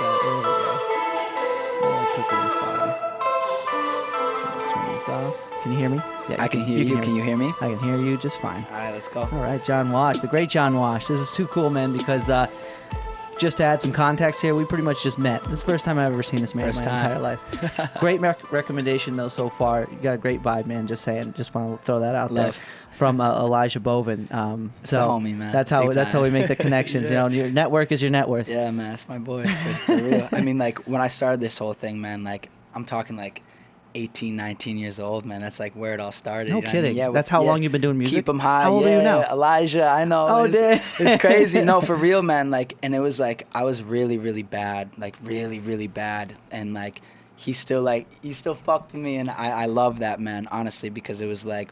There we go. Cooking is fine. Let's turn this off. Can you hear me? Yeah, I can hear you. Can you hear me? I can hear you just fine. All right, let's go. All right, John Wash, the great John Wash. This is too cool, man, because just to add some context here, we pretty much just met. This is the first time I've ever seen this man in my entire life. Great recommendation, though, so far. You got a great vibe, man, just saying. Just want to throw that out there. From Elijah Bovin. So the homie, man. That's how we make the connections. Yeah. You know, your network is your net worth. Yeah, man, that's my boy. For real. I mean, like, when I started this whole thing, man, like, I'm talking, like, 18, 19 years old, man. That's like where it all started. No you know kidding. I mean? Yeah, that's how long you've been doing music? Keep them high. How old are you now? Elijah, I know. Oh, it's crazy. No, for real, man. Like, and it was like, I was really, really bad. Like, really, really bad. And like, he still fucked with me. And I love that, man, honestly, because it was like,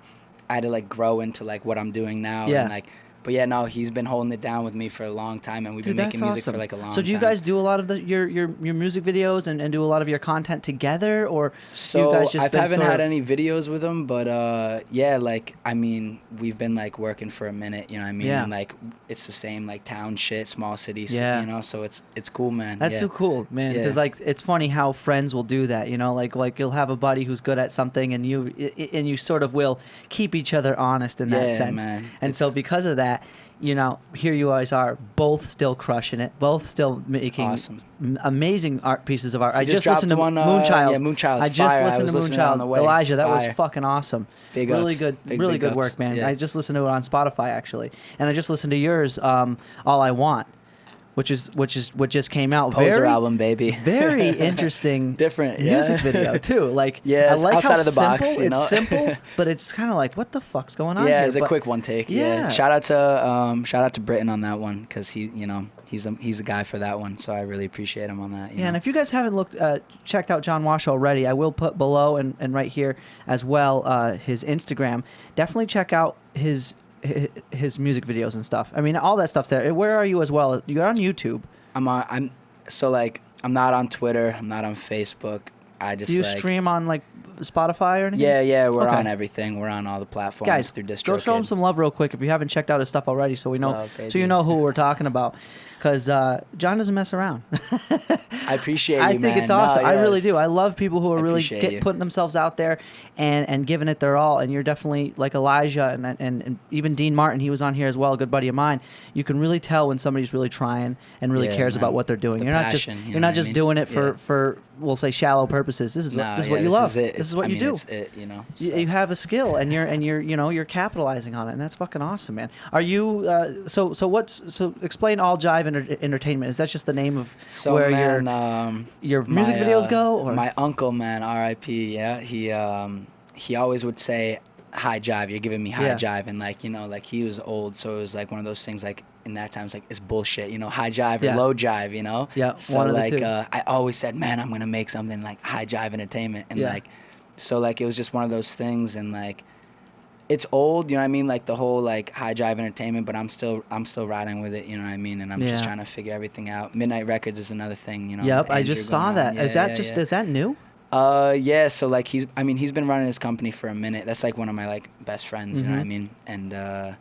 I had to like grow into like what I'm doing now. Yeah. And like, but yeah, no, he's been holding it down with me for a long time, and we've been making music for like a long time. So do you guys do a lot of your music videos and do a lot of your content together, or so you guys just I haven't had any videos with him, but yeah, like I mean, we've been like working for a minute, you know what I mean? Yeah. And like it's the same like town shit, small cities, yeah. you know, so it's cool, man. That's so cool, man, because like it's funny how friends will do that, you know, like you'll have a buddy who's good at something, and you sort of will keep each other honest in that sense. Man. And so because of that, you know, here you guys are, both still crushing it, both still making amazing art pieces of art. I just listened to Moonchild. Yeah, Moonchild. I just listened to Moonchild. Elijah, that was fucking awesome. Big really ups. good, big good ups. work, man. Yeah. I just listened to it on Spotify actually, and I just listened to yours, All I Want, which just came out. Poser album, baby. Very interesting, different music video too. Like, yeah, I like outside how of the box. You know? It's simple, but it's kind of like, what the fuck's going on? Yeah, here? it's a quick one take. Yeah. Shout out to Britton on that one, because he, you know, he's the guy for that one. So I really appreciate him on that. You know? And if you guys haven't checked out John Wash already, I will put below and right here as well his Instagram. Definitely check out his music videos and stuff. I mean, all that stuff's there. Where are you as well? You're on YouTube. I'm not on Twitter. I'm not on Facebook. I just do you stream on like Spotify or anything? Yeah, we're on everything. We're on all the platforms. Guys, through DistroKid. go show him some love real quick if you haven't checked out his stuff already, so we know, so you know who we're talking about. Because John doesn't mess around. I appreciate you, I think man. it's awesome. No, I really do. I love people who are really you. putting themselves out there and giving it their all. And you're definitely like Elijah and even Dean Martin. He was on here as well, a good buddy of mine. You can really tell when somebody's really trying and really cares about what they're doing. You're not just doing it for we'll say shallow purposes. This is what you love. This is what you do. It's it, you know. So. You have a skill and you're capitalizing on it, and that's fucking awesome, man. Are you so explain All Jive Entertainment? Is that just the name of where your music videos go? Or? My uncle, man, R.I.P. Yeah, he always would say, "High jive, you're giving me high jive," and like, you know, like he was old, so it was like one of those things like in that time it's like it's bullshit, you know, high jive or low jive, you know. Yeah. So like I always said, man, I'm gonna make something like High Jive Entertainment, and like, so like it was just one of those things, and like. It's old, you know what I mean? Like the whole like High Jive Entertainment, but I'm still riding with it, you know what I mean? And I'm just trying to figure everything out. Midnight Records is another thing, you know. Yep, I just saw that. Is that new? Yeah, so like he's been running his company for a minute. That's like one of my like best friends, you know what I mean? And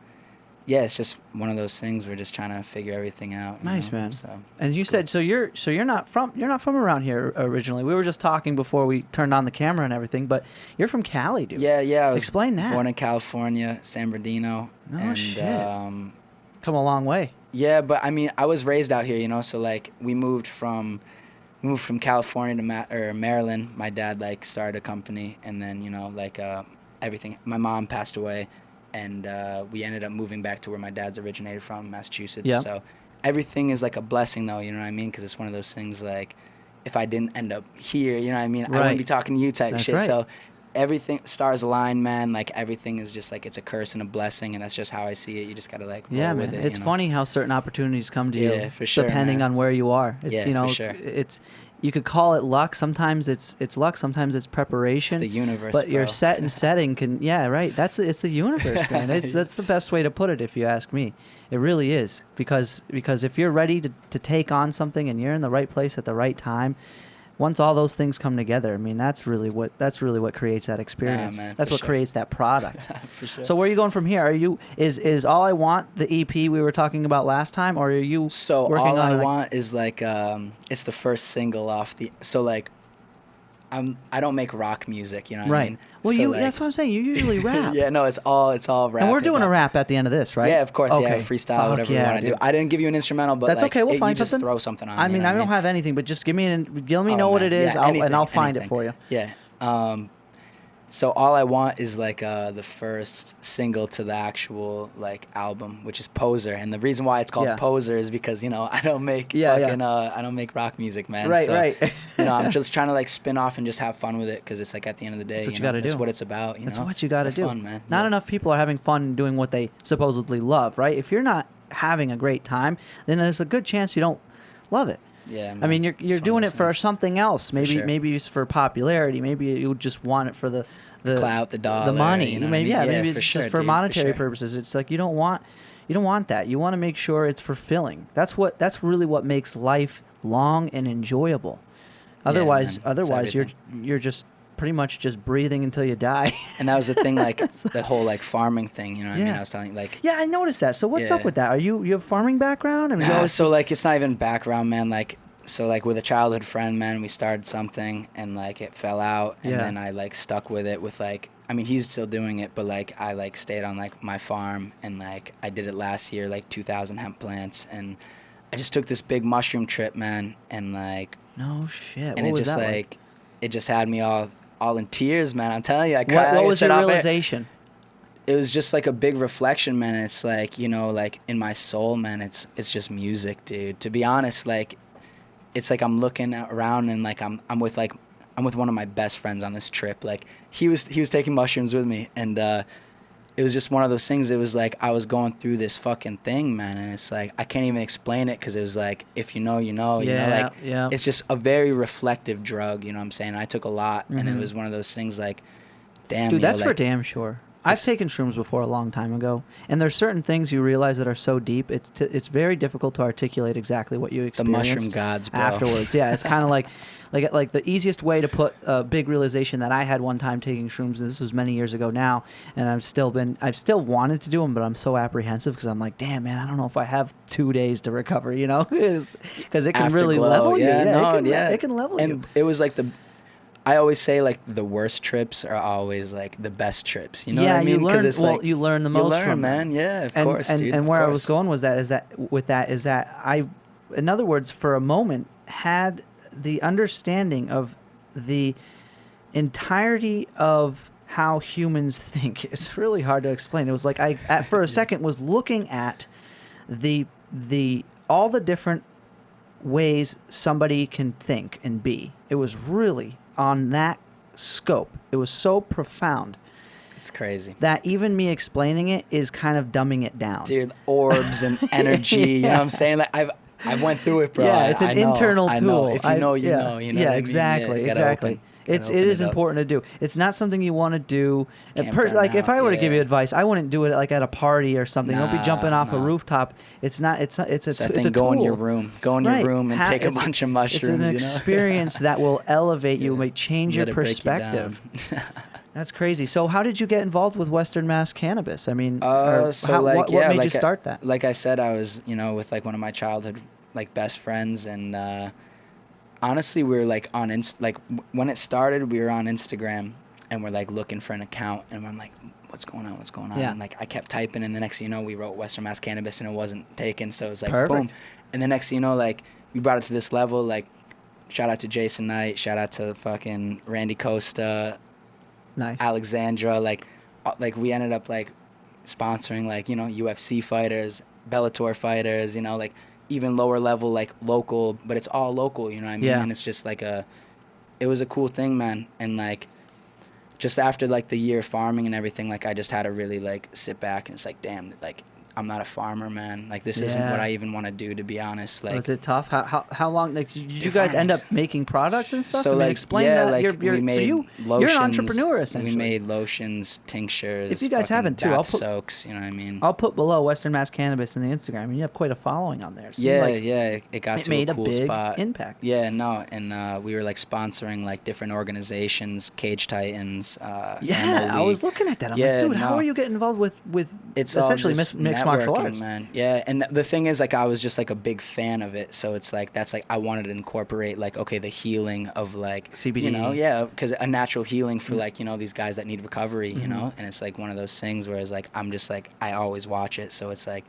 yeah, it's just one of those things. We're just trying to figure everything out. Nice, man. So, and you said you're not from around here originally. We were just talking before we turned on the camera and everything, but you're from Cali, dude. Yeah. Explain that. Born in California, San Bernardino. No shit. Come a long way. Yeah, but I mean, I was raised out here, you know. So like, we moved from California to Maryland. My dad like started a company, and then you know like everything. My mom passed away. And we ended up moving back to where my dad's originated from, Massachusetts. Yeah. So everything is like a blessing, though, you know what I mean? Because it's one of those things like, if I didn't end up here, you know what I mean? Right. I wouldn't be talking to you type shit. Right. So everything, stars align, man. Like everything is just like, it's a curse and a blessing. And that's just how I see it. You just got to like roll with it. It's funny how certain opportunities come to you. For sure, depending on where you are. For sure. You could call it luck. Sometimes it's luck. Sometimes it's preparation. It's the universe, but your set and setting can, it's the universe, man. That's the best way to put it, if you ask me. It really is, because if you're ready to take on something and you're in the right place at the right time, once all those things come together, I mean, that's really what creates that experience. Man, that's what creates that product. For sure. So where are you going from here? Are you is All I Want the EP we were talking about last time, or are you So working All on I Want is like it's the first single off the. So like, I don't make rock music, you know what I mean? Well, so like, that's what I'm saying. You usually rap. Yeah, no, it's all rap. And we're doing a rap at the end of this, right? Yeah, of course. Okay. Yeah, freestyle, whatever you want to do. I didn't give you an instrumental, but that's like, okay. We'll find you something. Just throw something on. I mean, I don't have anything, but just let me know what it is, and I'll find it for you. Yeah. So All I Want is like the first single to the actual like album, which is Poser, and the reason why it's called Poser is because I don't make I don't make rock music, man. Right, so, right. I'm just trying to like spin off and just have fun with it because it's like at the end of the day, that's what you got to do. That's what it's about. That's what you got to do. Fun, man. Not enough people are having fun doing what they supposedly love, right? If you're not having a great time, then there's a good chance you don't love it. Yeah, man. I mean, you're doing it for something else. Maybe it's for popularity. Maybe you just want it for the clout, the dollar, the money. Maybe it's sure, just for monetary purposes. It's like you don't want that. You want to make sure it's fulfilling. That's really what makes life long and enjoyable. Otherwise, you're just pretty much just breathing until you die. And that was the thing, like the whole like farming thing. You know what I mean? I was telling you, like. Yeah, I noticed that. So what's up with that? You have farming background? I mean, so like it's not even background, man. Like. So like with a childhood friend, man, we started something and like it fell out, and then I like stuck with it with like, I mean, he's still doing it, but like I like stayed on like my farm, and like I did it last year, like 2,000 hemp plants, and I just took this big mushroom trip, man, and like. No shit. And what it was just that like, it just had me all in tears, man. I'm telling you, what was your realization? It was just like a big reflection, man. It's like, like in my soul, man, it's just music, dude. To be honest, like. It's like I'm looking around and like I'm with one of my best friends on this trip. Like he was taking mushrooms with me, and it was just one of those things. It was like I was going through this fucking thing, man, and it's like I can't even explain it because it was like if you know, it's just a very reflective drug. You know what I'm saying? I took a lot, and it was one of those things like, damn, dude, that's for damn sure. I've taken shrooms before a long time ago, and there's certain things you realize that are so deep, it's very difficult to articulate exactly what you experienced. The mushroom gods, bro. Afterwards. Yeah, it's kind of like the easiest way to put a big realization that I had one time taking shrooms, and this was many years ago now, and I've still wanted to do them, but I'm so apprehensive because I'm like, damn, man, I don't know if I have 2 days to recover, because it can really level you. It can level you. And it was like I always say like the worst trips are always like the best trips. You know what I mean? Because it's like you learn the most from man. Yeah, of course, dude. And where I was going was that I, in other words, for a moment had the understanding of the entirety of how humans think. It's really hard to explain. It was like I for a second was looking at the all the different ways somebody can think and be. It was really on that scope. It was so profound. It's crazy. That even me explaining it is kind of dumbing it down. Dude, orbs and energy, you know what I'm saying? Like I went through it, bro. Yeah, it's an internal tool. I know. If you know, you know. You know yeah, what exactly, I mean? exactly. It is important to do. It's not something you want to do. Like if I were to give you advice, I wouldn't do it like at a party or something. Don't be jumping off a rooftop. It's not. It's a tool. Go in your room. Go in your room and take a bunch of mushrooms. It's an experience that will elevate you, may change your perspective. That's crazy. So how did you get involved with Western Mass Cannabis? I mean, what made you start that? Like I said, I was with like one of my childhood like best friends, and honestly, we were like on when it started, we were on Instagram and we're like looking for an account, and I'm like, what's going on? Yeah. And like I kept typing, and the next thing you know, we wrote Western Mass Cannabis and it wasn't taken, so it was like Perfect. Boom. And the next thing you know, like we brought it to this level. Like shout out to Jason Knight, shout out to fucking Randy Costa, nice. Alexandra, like we ended up like sponsoring like UFC fighters, Bellator fighters, like even lower level, like local, but it's all local, you know what I mean? Yeah. And it's just like it was a cool thing, man. And like just after like the year of farming and everything, like I just had to really like sit back, and it's like, damn, like I'm not a farmer, man. Like, this isn't what I even want to do, to be honest. Like, was it tough? How long? Like, did you guys end up making products and stuff? So, I mean, like, explain yeah, that. like, You're, we made lotions. You're an entrepreneur, essentially. We made lotions, tinctures. If you guys haven't too, bath soaks. You know what I mean? I'll put below Western Mass Cannabis in the Instagram, and you have quite a following on there. It got to made a cool big spot. Impact. Yeah, no, and we were like sponsoring like different organizations, Cage Titans. I was looking at that. I'm like, dude, how are you getting involved with it's essentially mixed martial arts? Man. Yeah, and the thing is, like, I was just like a big fan of it, so it's like that's like I wanted to incorporate like, okay, the healing of like CBD. You know, because a natural healing for like, you know, these guys that need recovery, you know, and it's like one of those things where it's like I'm just like I always watch it, so it's like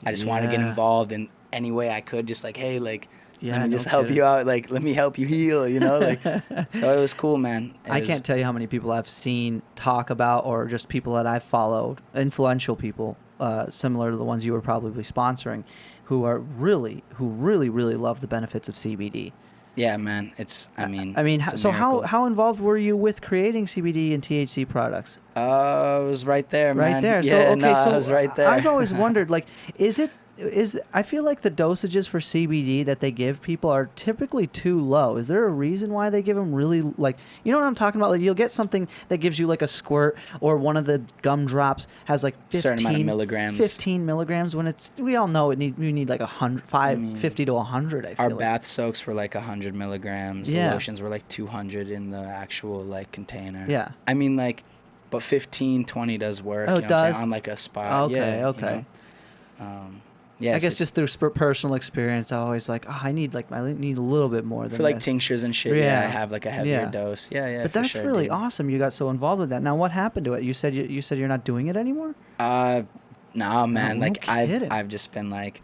I just want to get involved in any way I could, just like, hey, like, let me just help you out, like, let me help you heal, you know, like. So it was cool, man. I can't tell you how many people I've seen talk about, or just people that I've followed, influential people, similar to the ones you were probably sponsoring, who really love the benefits of CBD. Yeah, man. So how involved were you with creating CBD and THC products? I was right there, man. Right there. I was right there. I've always wondered, like, I feel like the dosages for CBD that they give people are typically too low. Is there a reason why they give them really, like, you know what I'm talking about? Like, you'll get something that gives you like a squirt, or one of the gum drops has like certain amount of milligrams. 15 milligrams when we all know we need like 50 to 100. I feel our bath soaks were like 100 milligrams. Yeah. The lotions were like 200 in the actual like container. Yeah. I mean, like, but 15, 20 does work. Oh, you know it does? what I'm saying? On like a spot. Okay, yeah, okay. You know? I guess just through personal experience, I always like, I need a little bit more than for like this. tinctures and shit. Yeah, I have like a heavier dose. Yeah. But that's really awesome. You got so involved with that. Now, what happened to it? You said you're not doing it anymore. No, man. No like I've just been like,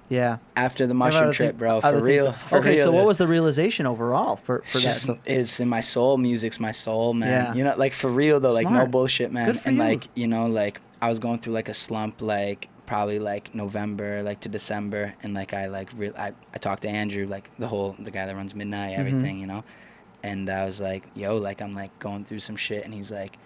after the mushroom trip, bro. For real. So what was the realization overall for that? It's in my soul. Music's my soul, man. Yeah. You know, like, for real though. Smart. Like, no bullshit, man. Good for you. Like, you know, like, I was going through like a slump, like probably like November, like to December, and like I talked to Andrew, like the guy that runs Midnight, everything, you know, and I was like, yo, like, I'm like going through some shit, and he's like,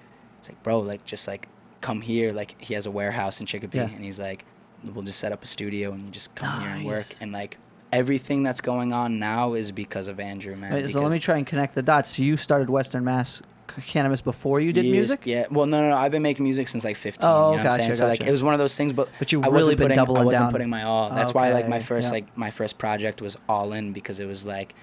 bro, like, just like come here, like, he has a warehouse in Chicopee, and he's like, we'll just set up a studio and you just come here and work, and like everything that's going on now is because of Andrew, man. Wait, so let me try and connect the dots. So you started Western Mass Cannabis before you did music? Yeah. Well, no. I've been making music since like 15. Oh, you know what I'm saying? So like, it was one of those things, but you've really been doubling down. I wasn't putting my all. That's why like my first project was all in, because it was like,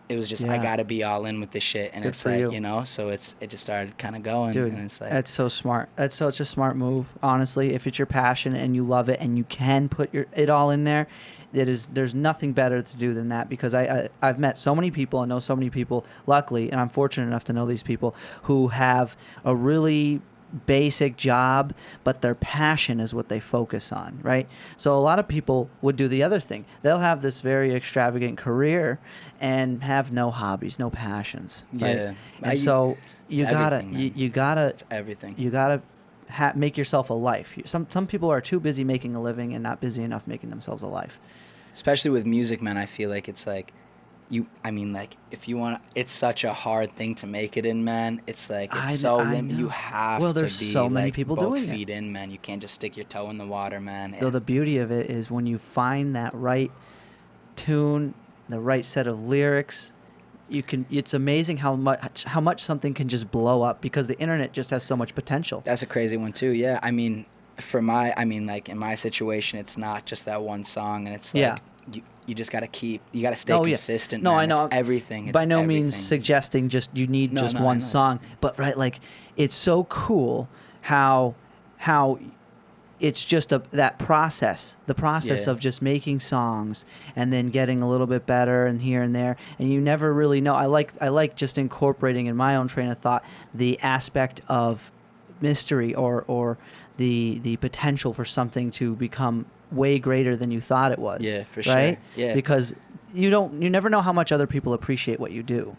it was just I gotta be all in with this shit, and it's like, you know, so it just started kind of going. Dude, and it's like, that's so smart. That's such a smart move, honestly. If it's your passion and you love it and you can put it all in there, there's nothing better to do than that, because I've met so many people and know so many people, luckily, and I'm fortunate enough to know these people who have a really basic job, but their passion is what they focus on, right? So a lot of people would do the other thing. They'll have this very extravagant career and have no hobbies, no passions, right? Yeah. And so you gotta it's everything. You gotta make yourself a life. Some people are too busy making a living and not busy enough making themselves a life. Especially with music, man, I feel like it's like, if you want, it's such a hard thing to make it in, man. It's like, it's so limited. You have to be, so many like, people both doing feet in, man. You can't just stick your toe in the water, man. So the beauty of it is when you find that right tune, the right set of lyrics, it's amazing how much something can just blow up, because the internet just has so much potential. That's a crazy one too. Yeah. I mean, like, in my situation, it's not just that one song, and it's like, you just gotta stay consistent. No, man. I know. It's everything. It's by no everything. means suggesting you need just one song, but right, like, it's so cool how it's just that process, the process of just making songs and then getting a little bit better and here and there, and you never really know. I like just incorporating in my own train of thought the aspect of mystery or the potential for something to become way greater than you thought it was. Yeah, for right? sure. Yeah. Because you never know how much other people appreciate what you do.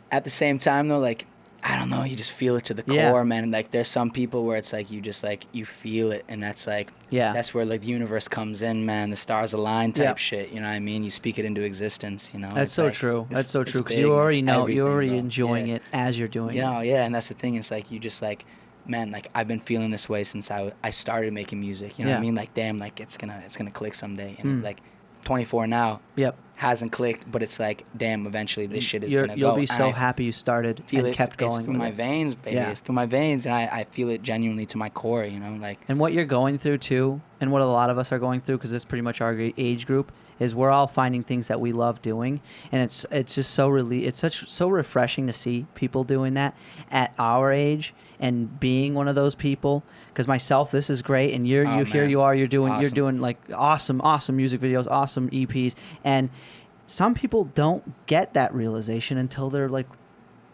At the same time, though, like, I don't know, you just feel it to the core, man. Like, there's some people where it's like you just like you feel it, and that's like that's where like the universe comes in, man. The stars align type shit. You know what I mean? You speak it into existence. You know. That's so true. That's so true, because you already know, you're already enjoying it as you're doing it. Yeah, and that's the thing. It's like you just like man, like I've been feeling this way since I started making music. You know what I mean? Like, damn, like it's gonna click someday. And like 24 now. Yep. Hasn't clicked, but it's like, damn, eventually this shit is gonna go. You'll be so happy you started and kept going. It's through my veins, baby. Yeah. It's through my veins, and I feel it genuinely to my core, you know, like. And what you're going through too, and what a lot of us are going through, because it's pretty much our age group, is we're all finding things that we love doing, and it's just so so refreshing to see people doing that at our age and being one of those people. Because myself, this is great, and you're doing like awesome music videos, awesome EPs, and some people don't get that realization until they're like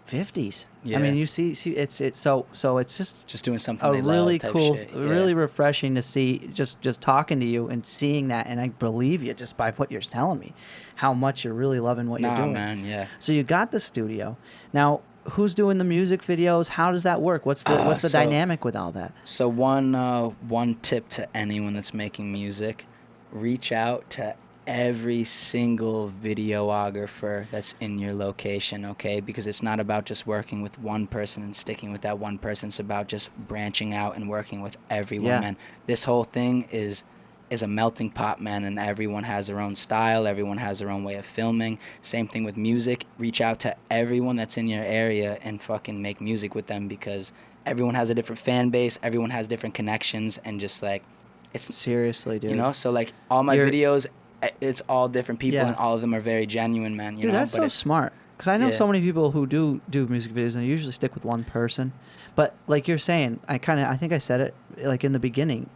50s. Yeah. I mean, you see it's so it's just doing something they really love type cool shit. Yeah. Really refreshing to see, just talking to you and seeing that, and I believe you just by what you're telling me how much you're really loving what you're doing. Man, yeah. So you got the studio. Now, who's doing the music videos? How does that work? What's the dynamic with all that? So one tip to anyone that's making music, reach out to every single videographer that's in your location, okay? Because it's not about just working with one person and sticking with that one person. It's about just branching out and working with everyone, man. This whole thing is a melting pot, man, and everyone has their own style. Everyone has their own way of filming. Same thing with music. Reach out to everyone that's in your area and fucking make music with them, because everyone has a different fan base. Everyone has different connections, and just like, it's seriously, dude. You know, so like all my videos, it's all different people, and all of them are very genuine, man. You know, that's so smart. Because I know so many people who do music videos, and they usually stick with one person. But like you're saying, I think I said it like in the beginning,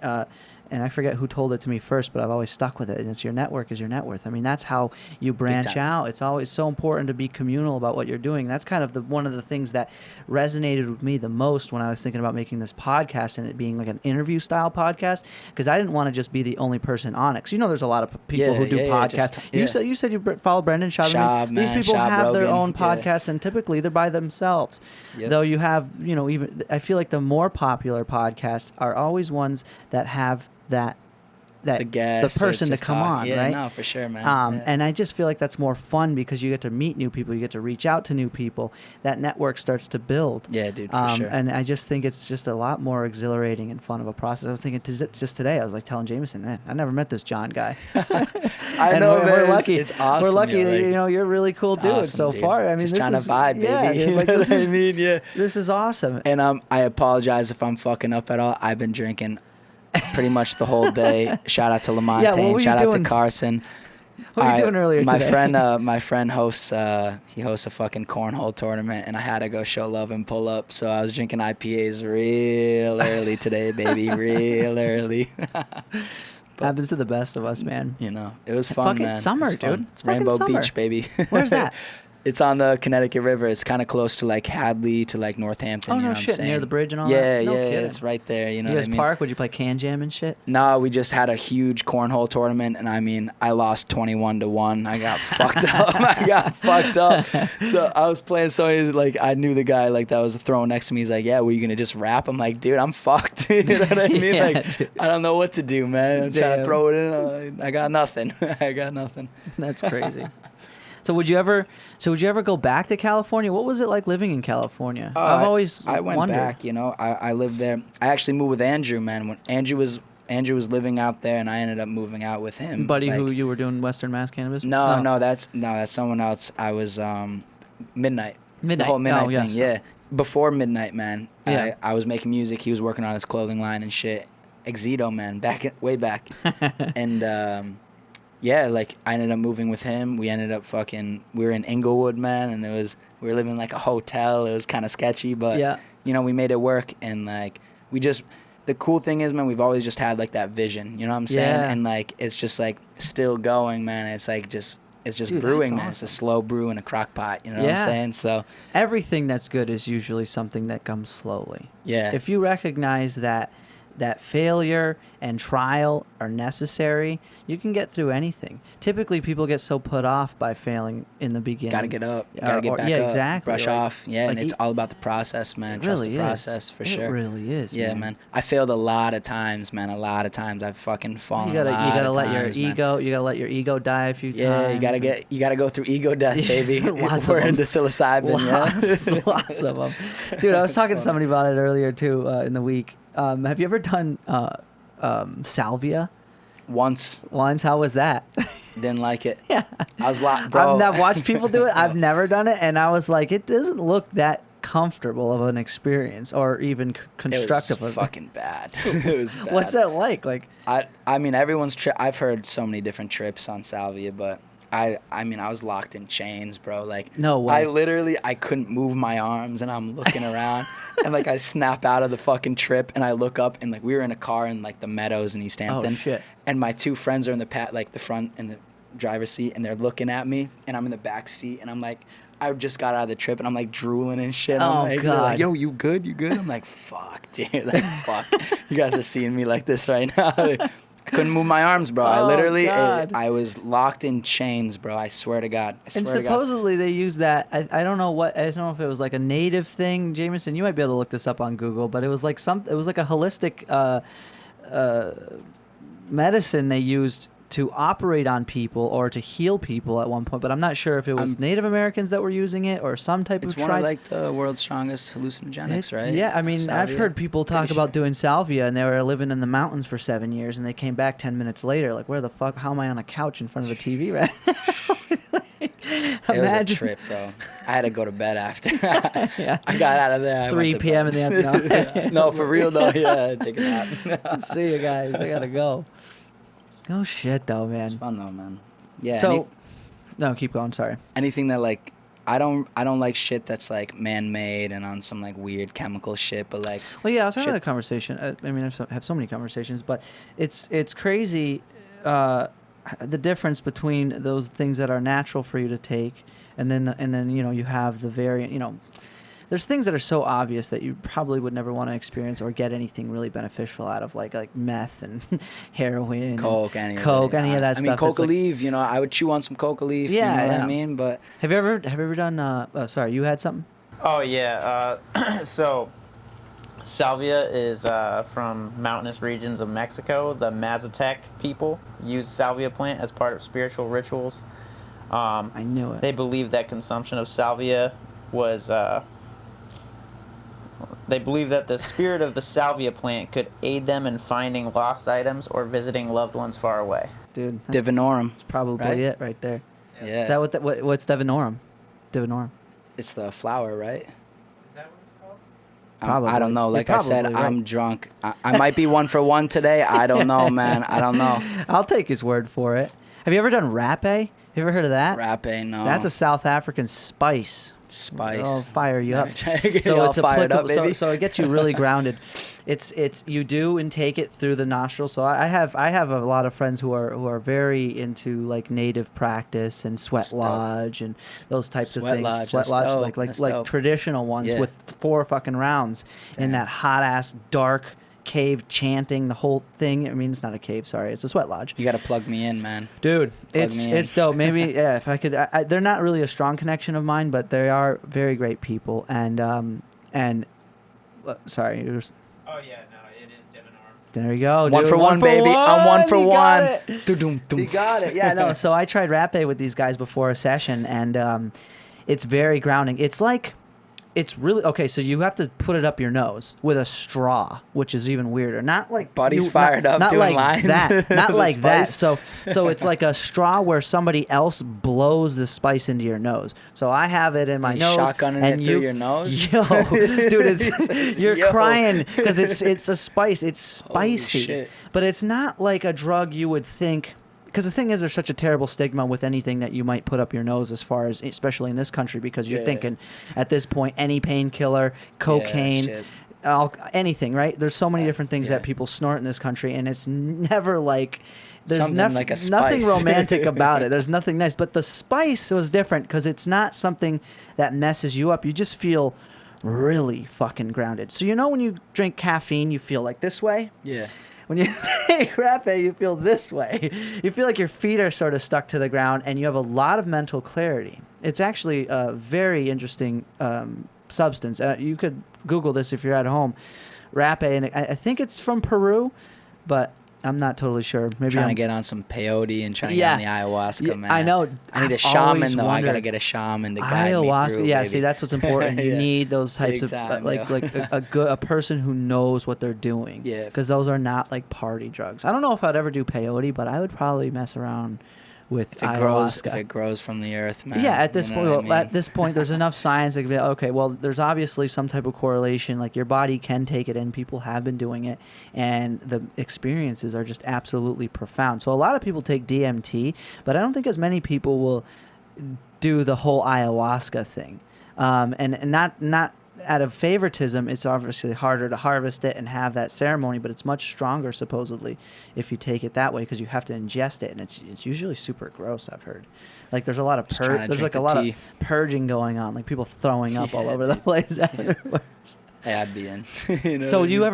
and I forget who told it to me first, but I've always stuck with it. And it's your network is your net worth. I mean, that's how you branch out. It's always so important to be communal about what you're doing. That's kind of one of the things that resonated with me the most when I was thinking about making this podcast and it being like an interview style podcast, because I didn't want to just be the only person on it. Because there's a lot of people who do podcasts. You said you follow Brendan Schaub. These people have their own podcasts, and typically they're by themselves. Yep. Though you have, even I feel like the more popular podcasts are always ones that have the person to come on, right? No, for sure, man. And I just feel like that's more fun because you get to meet new people, you get to reach out to new people. That network starts to build. Yeah, dude, for sure. And I just think it's just a lot more exciting and fun of a process. I was thinking just today, I was like telling Jameson, man, I never met this John guy. I know, man. We're lucky. It's awesome. We're lucky that you're a really cool dude awesome, so far. I mean, just trying to vibe, baby. Yeah, you know what I mean? Yeah. This is awesome. And I apologize if I'm fucking up at all. I've been drinking pretty much the whole day. Shout out to Lamontagne. Shout out to Carson. What were you doing earlier today? My friend hosts a fucking cornhole tournament, and I had to go show love and pull up. So I was drinking IPAs real early today, baby, real early. Happens to the best of us, man. It was fun, man. Summer, dude. It's Rainbow summer. Beach, baby. Where's that? It's on the Connecticut River. It's kind of close to like Hadley to like Northampton. Oh, you know no what shit. I'm saying? Near the bridge and all that? Yeah, it's right there. You know you what guys I mean? park? Would you play can jam and shit? No, we just had a huge cornhole tournament, and I mean, I lost 21-1. I got fucked up. So I was playing, so he's like, I knew the guy like that was throwing next to me. He's like, yeah, were you gonna just rap? I'm like, dude, I'm fucked. You know what I mean? Yeah, like, dude. I don't know what to do, man. I'm trying to throw it in. I got nothing. That's crazy. So would you ever go back to California? What was it like living in California? I've always I went wondered. back, I lived there. I actually moved with Andrew, man. When Andrew was living out there, and I ended up moving out with him. Buddy, who you were doing Western Mass Cannabis? No, that's someone else. I was Midnight. The whole Midnight thing, yeah. Before Midnight, man. Yeah. I was making music. He was working on his clothing line and shit. Exito, man, way back. And yeah, like I ended up moving with him. We ended up we were in Inglewood, man, and we were living in like a hotel. It was kind of sketchy, but we made it work. And like the cool thing is, man, we've always just had like that vision, you know what I'm saying? Yeah. And like it's just like still going, man. It's like it's just brewing, man. Awesome. It's a slow brew in a crock pot, you know what I'm saying? So everything that's good is usually something that comes slowly. Yeah. If you recognize that that failure and trial are necessary, you can get through anything. Typically, people get so put off by failing in the beginning. Gotta get up. Gotta get back up. Yeah, exactly. Brush off. Yeah, and it's all about the process, man. Trust the process, for sure. It really is. Yeah, man. I failed a lot of times, man. A lot of times. I've fucking fallen. You gotta let your ego. You gotta let your ego die a few times. Yeah, you gotta go through ego death, baby. We're into psilocybin. Lots of them, dude. I was talking to somebody about it earlier too in the week. Have you ever done salvia? Once. How was that? Didn't like it. Yeah. I was like, bro. I've watched people do it. I've never done it, and I was like, it doesn't look that comfortable of an experience, or even constructive. It was fucking bad. It was bad. What's that like? I mean, everyone's trip. I've heard so many different trips on salvia, but I mean, I was locked in chains, bro. Like, no way. I couldn't move my arms, and I'm looking around, and like I snap out of the fucking trip, and I look up, and like we were in a car in like the Meadows in East Hampton. Oh shit. And my two friends are in the front and the driver's seat, and they're looking at me, and I'm in the back seat, and I'm like, I just got out of the trip, and I'm like drooling and shit. I'm like, God. Like, yo, you good? I'm like, fuck, dude. Like, fuck. You guys are seeing me like this right now. I couldn't move my arms, bro. I literally, I was locked in chains, bro. I swear to God. And supposedly they use that. I don't know if it was like a native thing, Jameson. You might be able to look this up on Google, but it was like it was like a holistic medicine they used to operate on people or to heal people at one point, but I'm not sure if it was Native Americans that were using it or some type of tribe. It's one of like the world's strongest hallucinogenics, right? Yeah, I mean, salvia. I've heard people talk about doing salvia, and they were living in the mountains for 7 years, and they came back 10 minutes later, like, where the fuck? How am I on a couch in front of a TV right now? It was a trip, bro. I had to go to bed after. Yeah. I got out of there. 3 p.m. in the afternoon. No, for real though. Yeah, take a nap. See you guys. I gotta go. Oh shit, though, man. It's fun though, man. Yeah. So, no, keep going. Sorry. Anything that like, I don't like shit that's like man-made and on some like weird chemical shit, but like. Well, yeah, I was having a conversation. I mean, I have so many conversations, but it's crazy the difference between those things that are natural for you to take, and then you have the variant. There's things that are so obvious that you probably would never want to experience or get anything really beneficial out of, like meth and heroin, coke, any of that stuff. I mean, coca leaf. I would chew on some coca leaf. Yeah, you know what I mean. But have you ever done? Sorry, you had something. Oh yeah. So salvia is from mountainous regions of Mexico. The Mazatec people use salvia plant as part of spiritual rituals. I knew it. They believe that consumption of salvia was. They believe that the spirit of the salvia plant could aid them in finding lost items or visiting loved ones far away. Dude, Divinorum. That's probably it right there. Yeah. Is that what's Divinorum? Divinorum. It's the flower, right? Is that what it's called? Probably. I don't know. Like I said, right. I'm drunk. I might be 1 for 1 today. I don't know, man. I don't know. I'll take his word for it. Have you ever done rapé? You ever heard of that? Rapé, no. That's a South African spice. I'll fire you up. So it's applicable. So it gets you really grounded. It's you do intake it through the nostrils. So I have a lot of friends who are very into like native practice and sweat lodge and those types of things. Sweat lodge, like traditional ones with 4 fucking rounds in that hot ass dark cave chanting the whole thing. I mean, it's not a cave, sorry, it's a sweat lodge. You gotta plug me in, man. Dude, it's dope. Maybe if I could they're not really a strong connection of mine, but they are very great people. And sorry, oh yeah, no, it is Divinorum. There you go, dude. 1 for 1, baby. I'm 1 for 1. You got it. Yeah, no, so I tried rapé with these guys before a session, and it's very grounding. It's really okay. So you have to put it up your nose with a straw, which is even weirder. Not like Buddy's fired up doing like lines. That. Not like that. Spice. So it's like a straw where somebody else blows the spice into your nose. So I have it in my nose, shotgunning and it through your nose. Yo, dude, you're crying because it's a spice. It's spicy, but it's not like a drug you would think. Because the thing is, there's such a terrible stigma with anything that you might put up your nose, as far as, especially in this country, because you're thinking at this point, any painkiller, cocaine, anything, right? There's so many different things that people snort in this country, and it's never like, there's nothing romantic about it. There's nothing nice. But the spice was different because it's not something that messes you up. You just feel really fucking grounded. So you know when you drink caffeine, you feel like this way? Yeah. When you take Rapé, you feel this way. You feel like your feet are sort of stuck to the ground, and you have a lot of mental clarity. It's actually a very interesting substance. You could Google this if you're at home. Rapé, and I think it's from Peru, but I'm not totally sure. Maybe Trying I'm to get on some peyote and trying to get on the ayahuasca, man. I know. I need a I've shaman, always though. I wondered. got to get a shaman to guide me Ayahuasca, through, yeah. baby. See, that's what's important. You Yeah. need those types Big of time, like yo. a person who knows what they're doing. Yeah. Because those are not like party drugs. I don't know if I'd ever do peyote, but I would probably mess around with ayahuasca. If it grows from the earth, man. Yeah, at this you point, know what I mean? at this point, there's enough science to be okay. Well, there's obviously some type of correlation. Like your body can take it in. People have been doing it, and the experiences are just absolutely profound. So a lot of people take DMT, but I don't think as many people will do the whole ayahuasca thing. And not out of favoritism, it's obviously harder to harvest it and have that ceremony, but it's much stronger supposedly if you take it that way because you have to ingest it, and it's usually super gross. I've heard, like there's a lot of there's like a lot of purging going on, like people throwing up all over the place. Hey, I'd be in. You know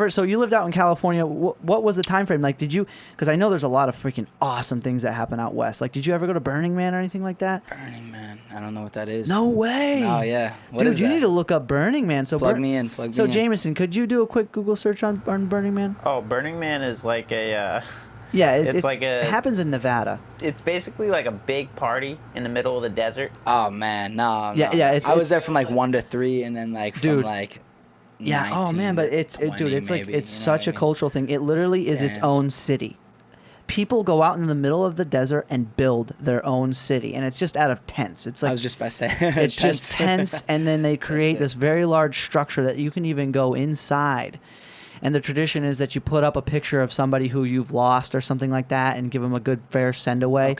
So you lived out in California. What was the time frame? Like, did you? Because I know there's a lot of freaking awesome things that happen out west. Like, did you ever go to Burning Man or anything like that? Burning Man. I don't know what that is. No way. Oh yeah. What Dude, is you that? need to look up Burning Man. So Plug me in. Plug me So in. Jameson, could you do a quick Google search on Burning Man? Oh, Burning Man is like a. Yeah, it happens in Nevada. It's basically like a big party in the middle of the desert. Oh man, no. Yeah, yeah. I was there from like 1 to 3, and then like Dude. from like. Yeah. Oh man, but it's maybe, dude, it's like maybe, it's you know such what I a mean? cultural thing. It literally is its Damn. own city. People go out in the middle of the desert and build their own city, and it's just out of tents. It's like I was just about to say. it's just tents, and then they create it. this very large structure that you can even go inside. And the tradition is that you put up a picture of somebody who you've lost or something like that and give them a good fair send away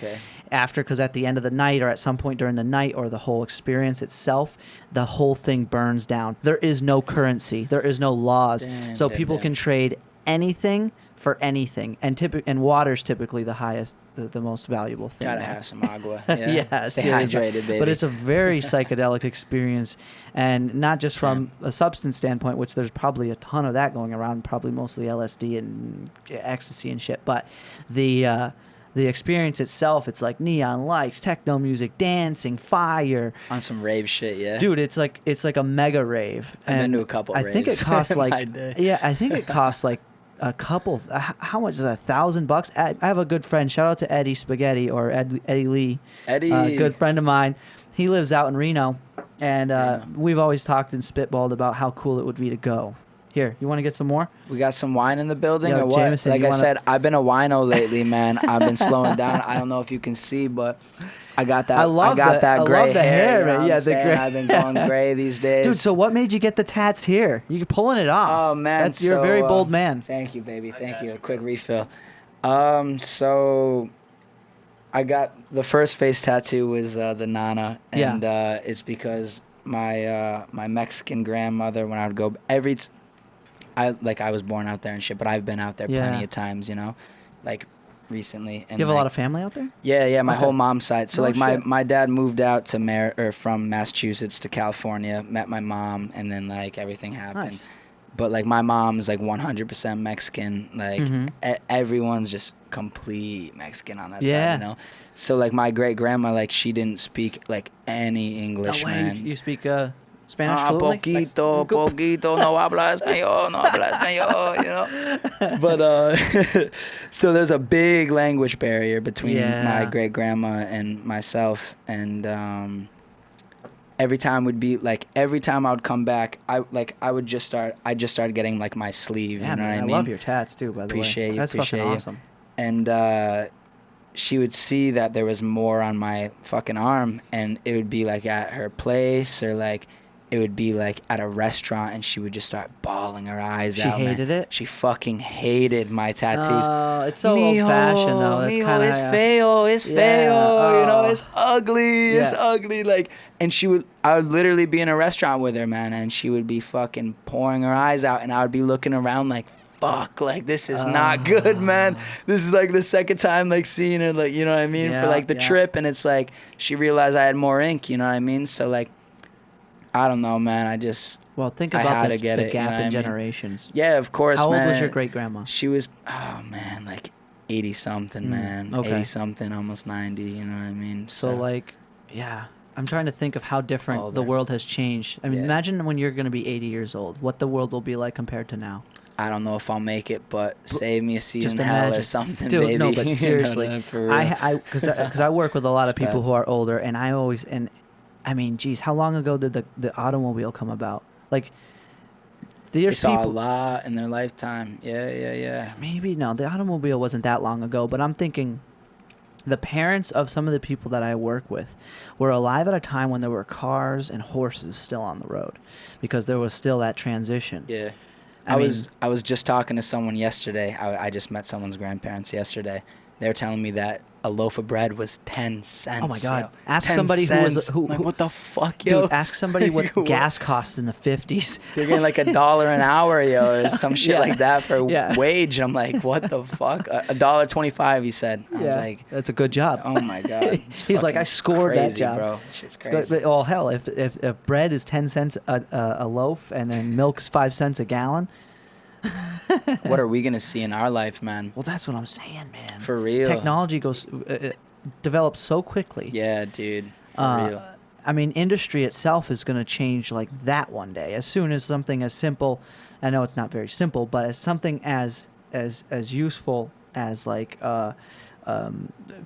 after, because at the end of the night or at some point during the night or the whole experience itself, the whole thing burns down. There is no currency. There is no laws. So people can trade anything for anything, and water's typically the highest, the most valuable thing. Gotta there. have some agua. Yeah, Yeah, stay seriously. hydrated, baby. But it's a very psychedelic experience, and not just from a substance standpoint, which there's probably a ton of that going around, probably mostly LSD and ecstasy and shit. But the experience itself, it's like neon lights, techno music, dancing, fire. On some rave shit, yeah. Dude, it's like a mega rave. I've been to a couple I think it raves costs in like my day. yeah, I think it costs like a couple. How much is that? $1,000? I have a good friend. Shout out to Eddie Spaghetti or Eddie Lee. Eddie. Good friend of mine. He lives out in Reno, and we've always talked and spitballed about how cool it would be to go. Here, you want to get some more? We got some wine in the building Yo, or what? Jameson, Like you I wanna- said, I've been a wino lately, man. I've been slowing down. I don't know if you can see, but I got that. I love that. I gray love the hair. hair, You know man. what Yeah, I'm the saying? gray- I've been going gray these days. Dude, so what made you get the tats here? You're pulling it off. Oh man, You're a very bold man. Thank you, baby. Thank you. A quick refill. So I got the first face tattoo was the Nana, and it's because my Mexican grandmother, when I would go I was born out there and shit, but I've been out there plenty of times, you know, like recently. And You have a lot of family out there? Yeah, my Okay. whole mom's side. So Oh, like shit. my dad moved out to from Massachusetts to California, met my mom, and then like everything happened. Nice. But like my mom's like 100% Mexican. Like everyone's just complete Mexican on that Yeah. side, you know. So like my great grandma, like she didn't speak like any English, No way. man. You speak Spanish fluently? Poquito, no habla español, no habla español, you know. But so there's a big language barrier between my great grandma and myself, and every time I would come back, I just started getting like my sleeve. Yeah, you know man, what I mean? love your tats too, by the Appreciate way. you, That's appreciate fucking you. awesome. And she would see that there was more on my fucking arm, and it would be like at her place or like it would be like at a restaurant, and she would just start bawling her eyes out. She hated it? She fucking hated my tattoos. Oh, it's so old-fashioned, though. That's Mijo, kinda, it's feo, it's feo. You know, it's ugly, it's Yeah. ugly. Like, and I would literally be in a restaurant with her, man, and she would be fucking pouring her eyes out, and I would be looking around like, fuck, like this is not good, man. This is like the second time like seeing her, like, you know what I mean, for like the trip, and it's like she realized I had more ink, you know what I mean? So like I don't know, man. I just Well, think I about had the to get it, you gap know in what I mean? generations. Yeah, of course, How man. old was your great grandma? She was, oh man, like 80 something, man. okay. 80 something, almost 90. You know what I mean? So like, yeah. I'm trying to think of how different the Older. world has changed. I mean, Yeah. imagine when you're going to be 80 years old, what the world will be like compared to now. I don't know if I'll make it, but save me a seat Just in hell imagine. or something, Dude, baby. no, but You know, seriously, for real. because I work with a lot of It's people bad. who are older, and I mean, geez, how long ago did the automobile come about? Like, They there's saw a people. lot in their lifetime. Yeah. Maybe no, the automobile wasn't that long ago, but I'm thinking the parents of some of the people that I work with were alive at a time when there were cars and horses still on the road, because there was still that transition. Yeah. I I was just talking to someone yesterday. I just met someone's grandparents yesterday. They were telling me that a loaf of bread was 10 cents. Oh my God! Yo. Ask 10 somebody cents. who like, what the fuck, dude. yo? Ask somebody what gas cost in the 50s. They're getting like $1 an hour, yo, or some shit Yeah. like that for Yeah. wage. I'm like, what the fuck? $1.25, he said. I was like, that's a good job. oh my God. It's He's like, I fucking scored that crazy, job. bro. Shit's It's good, crazy. but, oh hell, if bread is 10 cents a loaf and then milk's 5 cents a gallon, What are we gonna see in our life, man? well, that's what I'm saying, man. For real. Technology develops so quickly. Yeah, dude. For real. I mean, industry itself is going to change like that one day. As soon as something as simple, I know it's not very simple, but as something as useful as like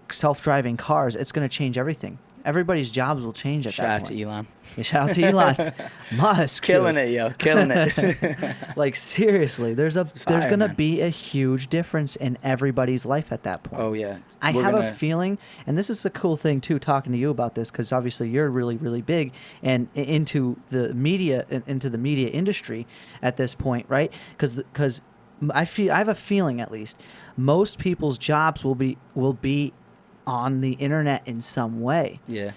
self-driving cars, it's going to change everything. Everybody's jobs will change at Shout that out point. to Elon. Yeah, shout out to Elon Musk. Killing dude. it, yo. Killing it. Like seriously, there's fire, gonna man. be a huge difference in everybody's life at that point. Oh, yeah. I We're have a gonna- feeling, and this is a cool thing too, talking to you about this, because obviously you're really, really big and into the media industry at this point, right? Because I have a feeling, at least, most people's jobs will be on the internet in some way. Yeah.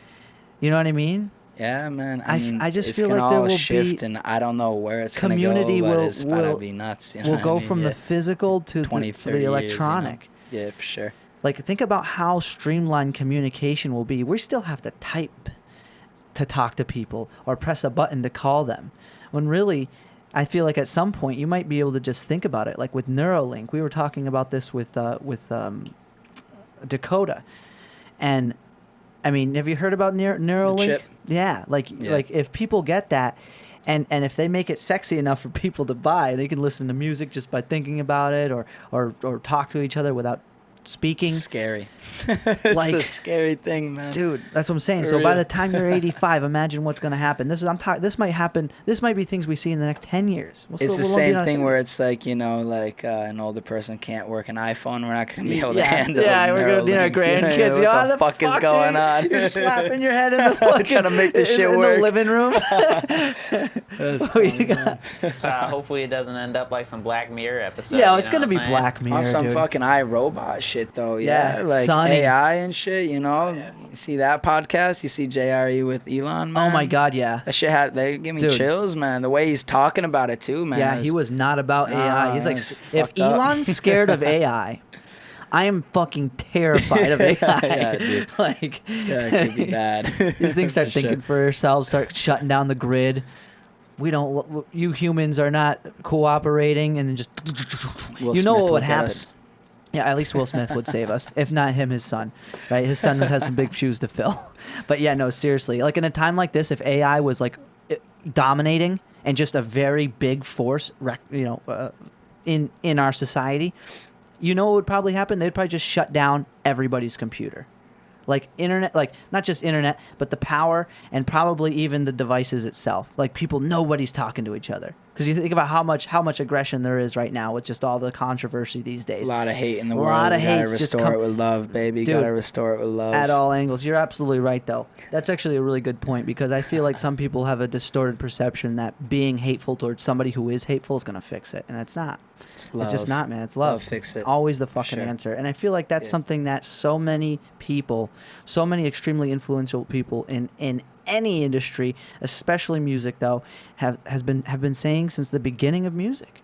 You know what I mean? Yeah, man. I just it's feel gonna like there all will shift, be and I don't know where it's community gonna go, but will- it's about to will- be nuts. You know We'll what I go mean? from Yeah. the physical to 20, the 30 years, you know? electronic. Yeah, for sure. Like, think about how streamlined communication will be. We still have to type to talk to people or press a button to call them. When really, I feel like at some point you might be able to just think about it. Like with Neuralink, we were talking about this with Dakota. And, I mean, have you heard about Neuralink? chip? Yeah, like if people get that, and if they make it sexy enough for people to buy, they can listen to music just by thinking about it, or talk to each other without speaking. Scary. It's Like- a scary thing, man. Dude, that's what I'm saying. For So by real. the time you're 85, imagine what's going to happen. This might happen. This might be things we see in the next 10 years. It's the same thing where it's like, you know, like an older person can't work an iPhone. We're not going to be able to handle it. Yeah, we're going to need our grandkids. What the fuck is going on? You're slapping your head in the fucking, Trying to make this shit in work. the living room. That's What you funny, got? Hopefully it doesn't end up like some Black Mirror episode. Yeah, you it's know going to be what I'm saying? Black Mirror, On some dude. fucking iRobot shit, though. Yeah, Yeah, like Sonny. AI and shit, you know? You see that podcast? You see JRE with Elon, man? Oh my God, yeah. That shit they give me Dude. chills, man. The way he's talking about it, too, man. Yeah, he was not about AI. He's like, that's if fucked up. Elon's scared of AI, I am fucking terrified of AI. Yeah, dude. Like, Yeah, it could be bad. these things start For sure. thinking for themselves, start shutting down the grid. You humans are not cooperating, and then just, Will you know Smith what would get happen. us. Yeah, at least Will Smith would save us. If not him, his son. Right? His son has some big shoes to fill. But yeah, no, seriously. Like in a time like this, if AI was like dominating and just a very big force, in our society, you know what would probably happen? They'd probably just shut down everybody's computer. Like internet, like not just internet, but the power and probably even the devices itself. Like nobody's talking to each other. Because you think about how much aggression there is right now with just all the controversy these days. A lot of hate in the A world. lot of We gotta hate's just restore it with love, baby. Dude, Gotta restore it with love. At all angles. You're absolutely right, though. That's actually a really good point, because I feel like some people have a distorted perception that being hateful towards somebody who is hateful is going to fix it, and it's not. It's It's just not, man. It's love. Love fix It's it. always the fucking Sure. answer. And I feel like that's Yeah. something that so many people, so many extremely influential people in any industry, especially music, though, have been saying since the beginning of music.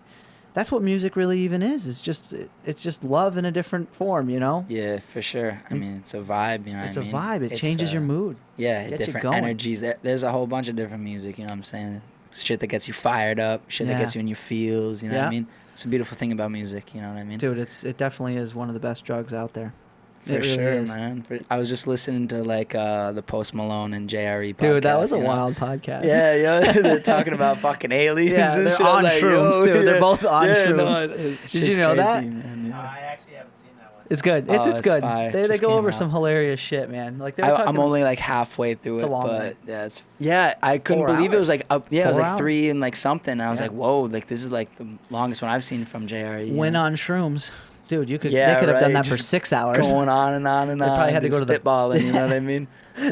that's what music really even is. It's just love in a different form, you know? Yeah, for sure. I mean, it's a vibe, you know It's what I mean? a vibe. It It's, changes your mood. Yeah, Gets you different going. energies. There's a whole bunch of different music, you know what I'm saying? Shit that gets you fired up, shit that Yeah. gets you in your feels, you know what I Yeah. mean? It's a beautiful thing about music, you know what I mean? Dude, it definitely is one of the best drugs out there. For It really sure, is. man. I was just listening to like the Post Malone and JRE podcast. Dude, that was a you know? wild podcast. Yeah, yo, they're talking about fucking aliens Yeah, and they're shit. on Like, shrooms, yo, dude. yeah. They're both on Yeah, no, shrooms. it's Did you just know crazy, that? man, yeah. I actually haven't seen that one. It's good. Oh, It's good. fire. They Just go came over out. some hilarious shit, man. Like they were talking. I'm only like halfway through It's a it, long but one. I couldn't 4 believe it was hours. like up. Yeah, it was 4 like hours. 3 and like something. I was Yeah. like, whoa, like this is like the longest one I've seen from JRE. you When know? on shrooms, dude, they could Yeah, have done right, that for just 6 hours. Going on and on and They on. probably had to just go to the- spitballing. You know what I mean?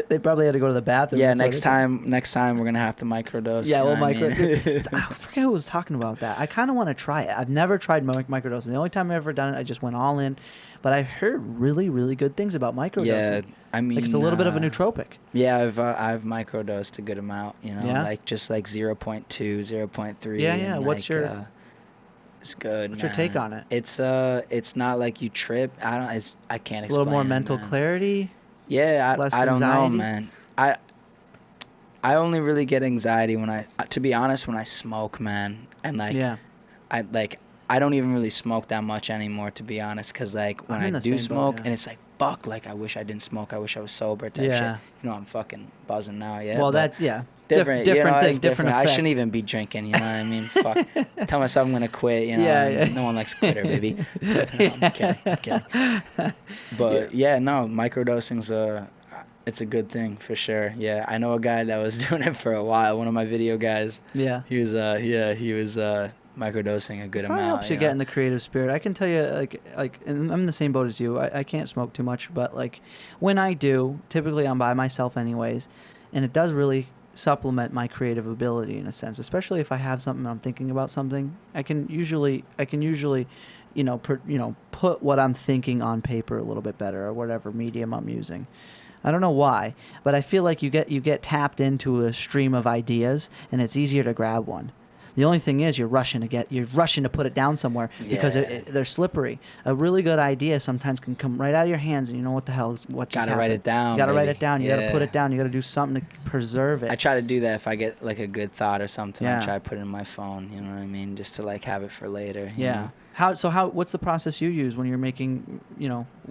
They probably had to go to the bathroom. Yeah, That's why next time we're gonna have to microdose. Yeah, you we'll know what I micro. mean? I forget who was talking about that. I kind of want to try it. I've never tried microdosing. The only time I've ever done it, I just went all in. But I've heard really, really good things about microdosing. Yeah, I mean, Like it's a little bit of a nootropic. Yeah, I've microdosed a good amount. You know, Yeah? like just like 0.2, 0.3. Yeah, yeah. and, What's like, your- it's good. what's your take man. on it? It's not like you trip. I can't A explain. little more it, mental man. clarity. Yeah, less I don't know, anxiety? man. I only really get anxiety when to be honest, when I smoke, man, and like Yeah. I don't even really smoke that much anymore, to be honest, because like when I'm in I the do same boat, smoke, yeah. and it's like fuck, like I wish I didn't smoke, I wish I was sober type Yeah. shit. You know, I'm fucking buzzing now, yeah. Well, but yeah. different, different you know, thing, it's different I effect. shouldn't even be drinking, you know what I mean? Fuck. Tell myself I'm gonna quit, you know. Yeah, and yeah. No one likes a quitter, baby. No, I'm kidding. But yeah, no, microdosing's it's a good thing for sure. Yeah, I know a guy that was doing it for a while. One of my video guys. Yeah. He was microdosing a good Probably amount. helps you know? get in the creative spirit. I can tell you, like, and I'm in the same boat as you. I can't smoke too much, but like, when I do, typically I'm by myself anyways, and it does really supplement my creative ability in a sense. Especially if I have something, I'm thinking about something. I can usually, put what I'm thinking on paper a little bit better, or whatever medium I'm using. I don't know why, but I feel like you get tapped into a stream of ideas, and it's easier to grab one. The only thing is you're rushing to put it down somewhere because Yeah. they're slippery. A really good idea sometimes can come right out of your hands, and you know what the hell is what just Gotta write happened. it down, You gotta write baby. it down. You gotta put Yeah. it down. You gotta do something to preserve it. I try to do that if I get like a good thought or something. Yeah. I try to put it in my phone. You know what I mean? Just to like have it for later. you yeah. know? What's the process you use when you're making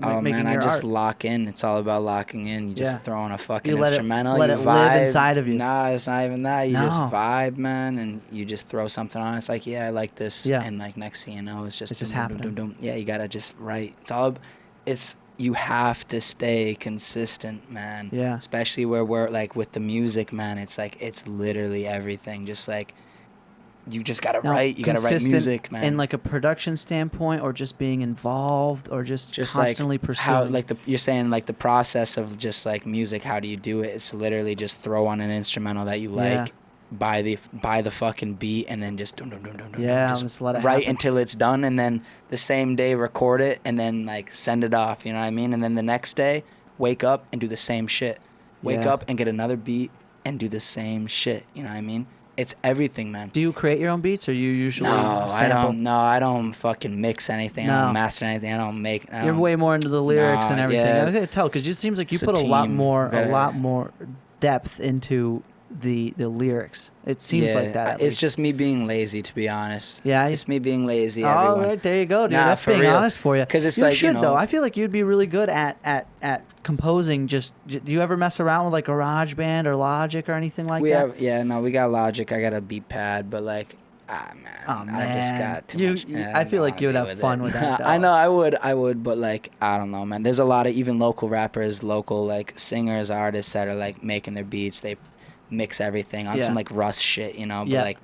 Oh making man, I your just art? lock in. It's all about locking in. You just Yeah. throw on a fucking You let it- instrumental. let you it vibe. live inside of you. Nah, it's not even that. You just No. vibe, man, and you just throw something on. It's like, yeah, I like this. Yeah. And like next thing you know, it's just just dum, dum, happening. dum, dum. Yeah, you gotta just write. You have to stay consistent, man. Yeah. Especially where we're like with the music, man. It's like it's literally everything. Just like you just gotta Now, write. You gotta write consistent music, man. in like a production standpoint, or just being involved, or just constantly like pursuing. how like you're saying like the process of just like music. How do you do it? It's literally just throw on an instrumental that you Yeah. like. Buy the fucking beat and then just dum, dum, dum, dum, dum, Yeah, just just let it write happen. until it's done, and then the same day record it and then like send it off. You know what I mean? And then the next day wake up and do the same shit. Wake Yeah. up and get another beat and do the same shit. You know what I mean? It's everything, man. Do you create your own beats, or you usually No, I sample? don't. No, I don't fucking mix anything. I No. don't master anything. I don't make. I You're don't- way more into the lyrics and Nah, everything. yeah. I can tell because it seems like you It's a put a lot team. more, Gotta- depth into the lyrics. It seems like that. At It's least. just me being lazy, to be honest. Yeah, It's me being lazy. Oh, Everyone. right, there you go, dude. Nah, That's for being real. honest for you. 'Cause it's you like, you should, know- though. I feel like you'd be really good at composing. Do you ever mess around with like GarageBand or Logic or anything like we that? we got Logic. I got a beat pad, but like, Oh, I just man. got too You- much. you- I feel like you would have fun with that, I though. know, I would, but like, I don't know, man. There's a lot of even local rappers, local like singers, artists that are like making their beats. They mix everything on Yeah. some like Russ shit, you know. But Yeah. like,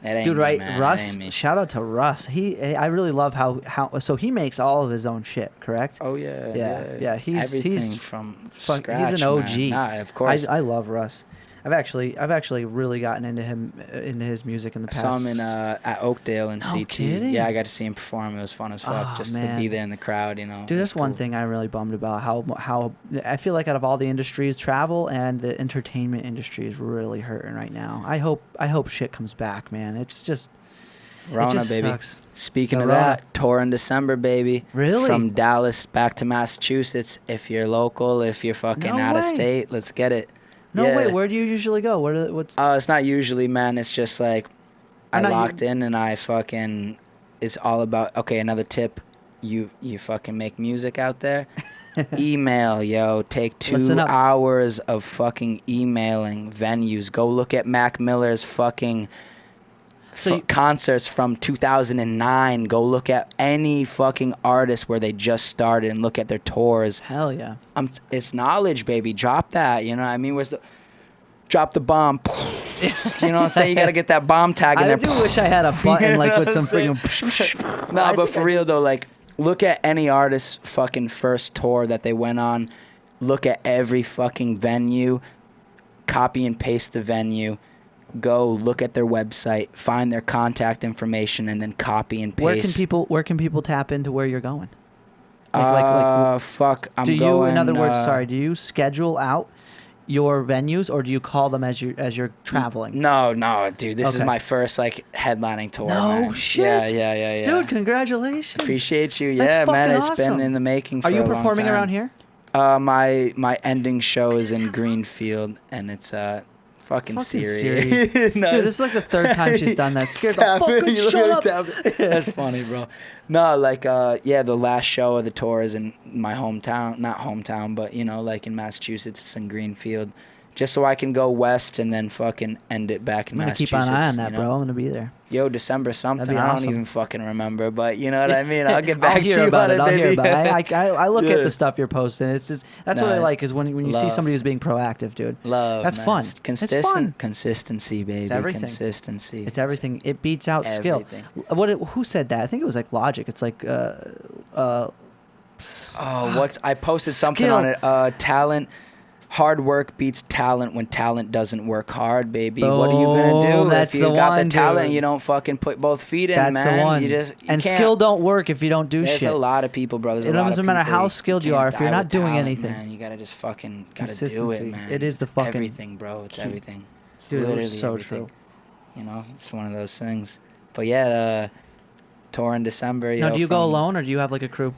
that ain't Dude, me, right? man. That Russ. ain't me. Shout out to Russ. I really love how. So he makes all of his own shit, correct? Oh yeah, Yeah. He's everything from fuck- scratch. he's an OG. Man. Nah, of course. I love Russ. I've actually really gotten into his music in the I past. saw him in at Oakdale in No CT. kidding? Yeah, I got to see him perform. It was fun as fuck, Oh, just man. to be there in the crowd, you know. Dude, It that's was one cool. thing I'm really bummed about. How I feel like out of all the industries, travel and the entertainment industry is really hurting right now. I hope shit comes back, man. It's just Rona, baby. Sucks. Speaking The of Rona. that, tour in December, baby. Really? From Dallas back to Massachusetts. If you're local, if you're fucking No out of way. state, let's get it. No, Yeah. wait, where do you usually go? What's It's not usually, man. It's just like I not locked in and I fucking. It's all about. Okay, another tip. You fucking make music out there. Email, yo. Take 2 Listen up. hours of fucking emailing venues. Go look at Mac Miller's fucking concerts from 2009. Go look at any fucking artist where they just started and look at their tours. Hell yeah. It's knowledge, baby. Drop that. You know what I mean? Drop the bomb. You know what I'm saying? You gotta get that bomb tag in I there. do wish I had a button like with some saying? freaking. Nah, but for real though, like, look at any artist's fucking first tour that they went on. Look at every fucking venue. Copy and paste the venue. Go look at their website. Find their contact information and then copy and paste. Where can people tap into where you're going? Fuck. I'm do you, going, in other words, do you schedule out your venues or do you call them as you're traveling? No, dude. This is Okay. my first like headlining tour. No man. shit. Yeah. Dude, congratulations. Appreciate you. That's Yeah, man. fucking It's awesome. been in the making for Are you a long performing time. around here? My ending show is in Greenfield, and it's fucking Siri. No, Dude, this is like the third time she's done that. Scared the fucking You look shut at up. her tap. That's funny, bro. No, like the last show of the tour is in my hometown. Not hometown, but you know, like in Massachusetts, it's in Greenfield. Just so I can go west and then fucking end it back in I'm gonna keep Massachusetts. an eye on that, you know? bro. I'm gonna be there. Yo, December something. That'd be I don't awesome. even fucking remember, but you know what I mean. I'll get back I'll to hear you about on it. I'll hear baby. about it. I look Yeah. at the stuff you're posting. It's just that's what I Nah, like is when you see love. somebody who's being proactive, dude. Love. That's man. fun. It's It's fun. Consistency, baby. It's everything. Consistency. It's everything. It beats out Everything. skill. Who said that? I think it was like Logic. It's like Oh, I posted something Skill. on it. Talent. Hard work beats talent when talent doesn't work hard, baby. What are you gonna do Boom, that's if you the got one, the talent? dude. You don't fucking put both feet in, That's man. the one. You just and can't. skill don't work if you don't do There's shit. a lot of people, bro. There's It a lot doesn't of matter people how skilled you can't are if you're die not with doing talent, anything. Man, you gotta just fucking gotta do Consistency. it, man. It is the It's fucking everything, bro. It's key. everything. It's Dude, literally it's so everything. true. You know, it's one of those things. But yeah, tour in December. Now, yo, do you go from- alone or do you have like a crew?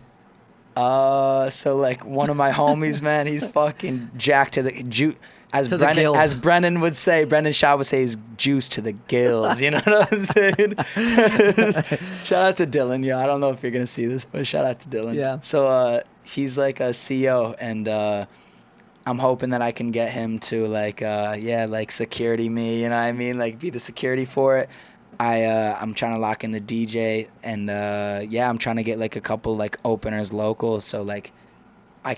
So like one of my homies, man, he's fucking jacked to the as To the gills. as Brennan Shaw would say, he's juiced to the gills. You know what I'm saying? Shout out to Dylan, yo. I don't know if you're gonna see this, but shout out to Dylan. Yeah. So he's like a CEO, and I'm hoping that I can get him to like security me. You know what I mean? Like be the security for it. I'm trying to lock in the DJ, and I'm trying to get like a couple like openers local. So like, I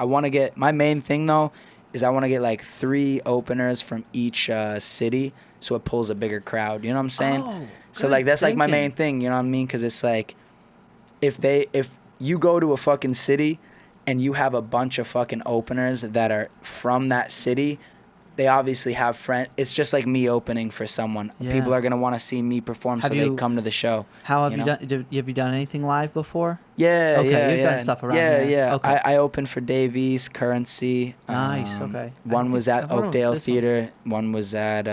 want to get, my main thing though is I want to get like 3 openers from each city, so it pulls a bigger crowd. You know what I'm saying? Oh, So good like that's like my thinking. main thing. You know what I mean? Because it's like, if you go to a fucking city and you have a bunch of fucking openers that are from that city, they obviously have friends. It's just like me opening for someone. Yeah. People are gonna want to see me perform, Have so they you- come to the show. How have You you know? done? Have you done anything live before? Yeah, Okay, yeah, you've yeah. done stuff around yeah, here. Yeah, Okay. I opened for Dave East, Currency. Nice, okay. I One think was at I've heard of Oakdale this one. Theater. One was at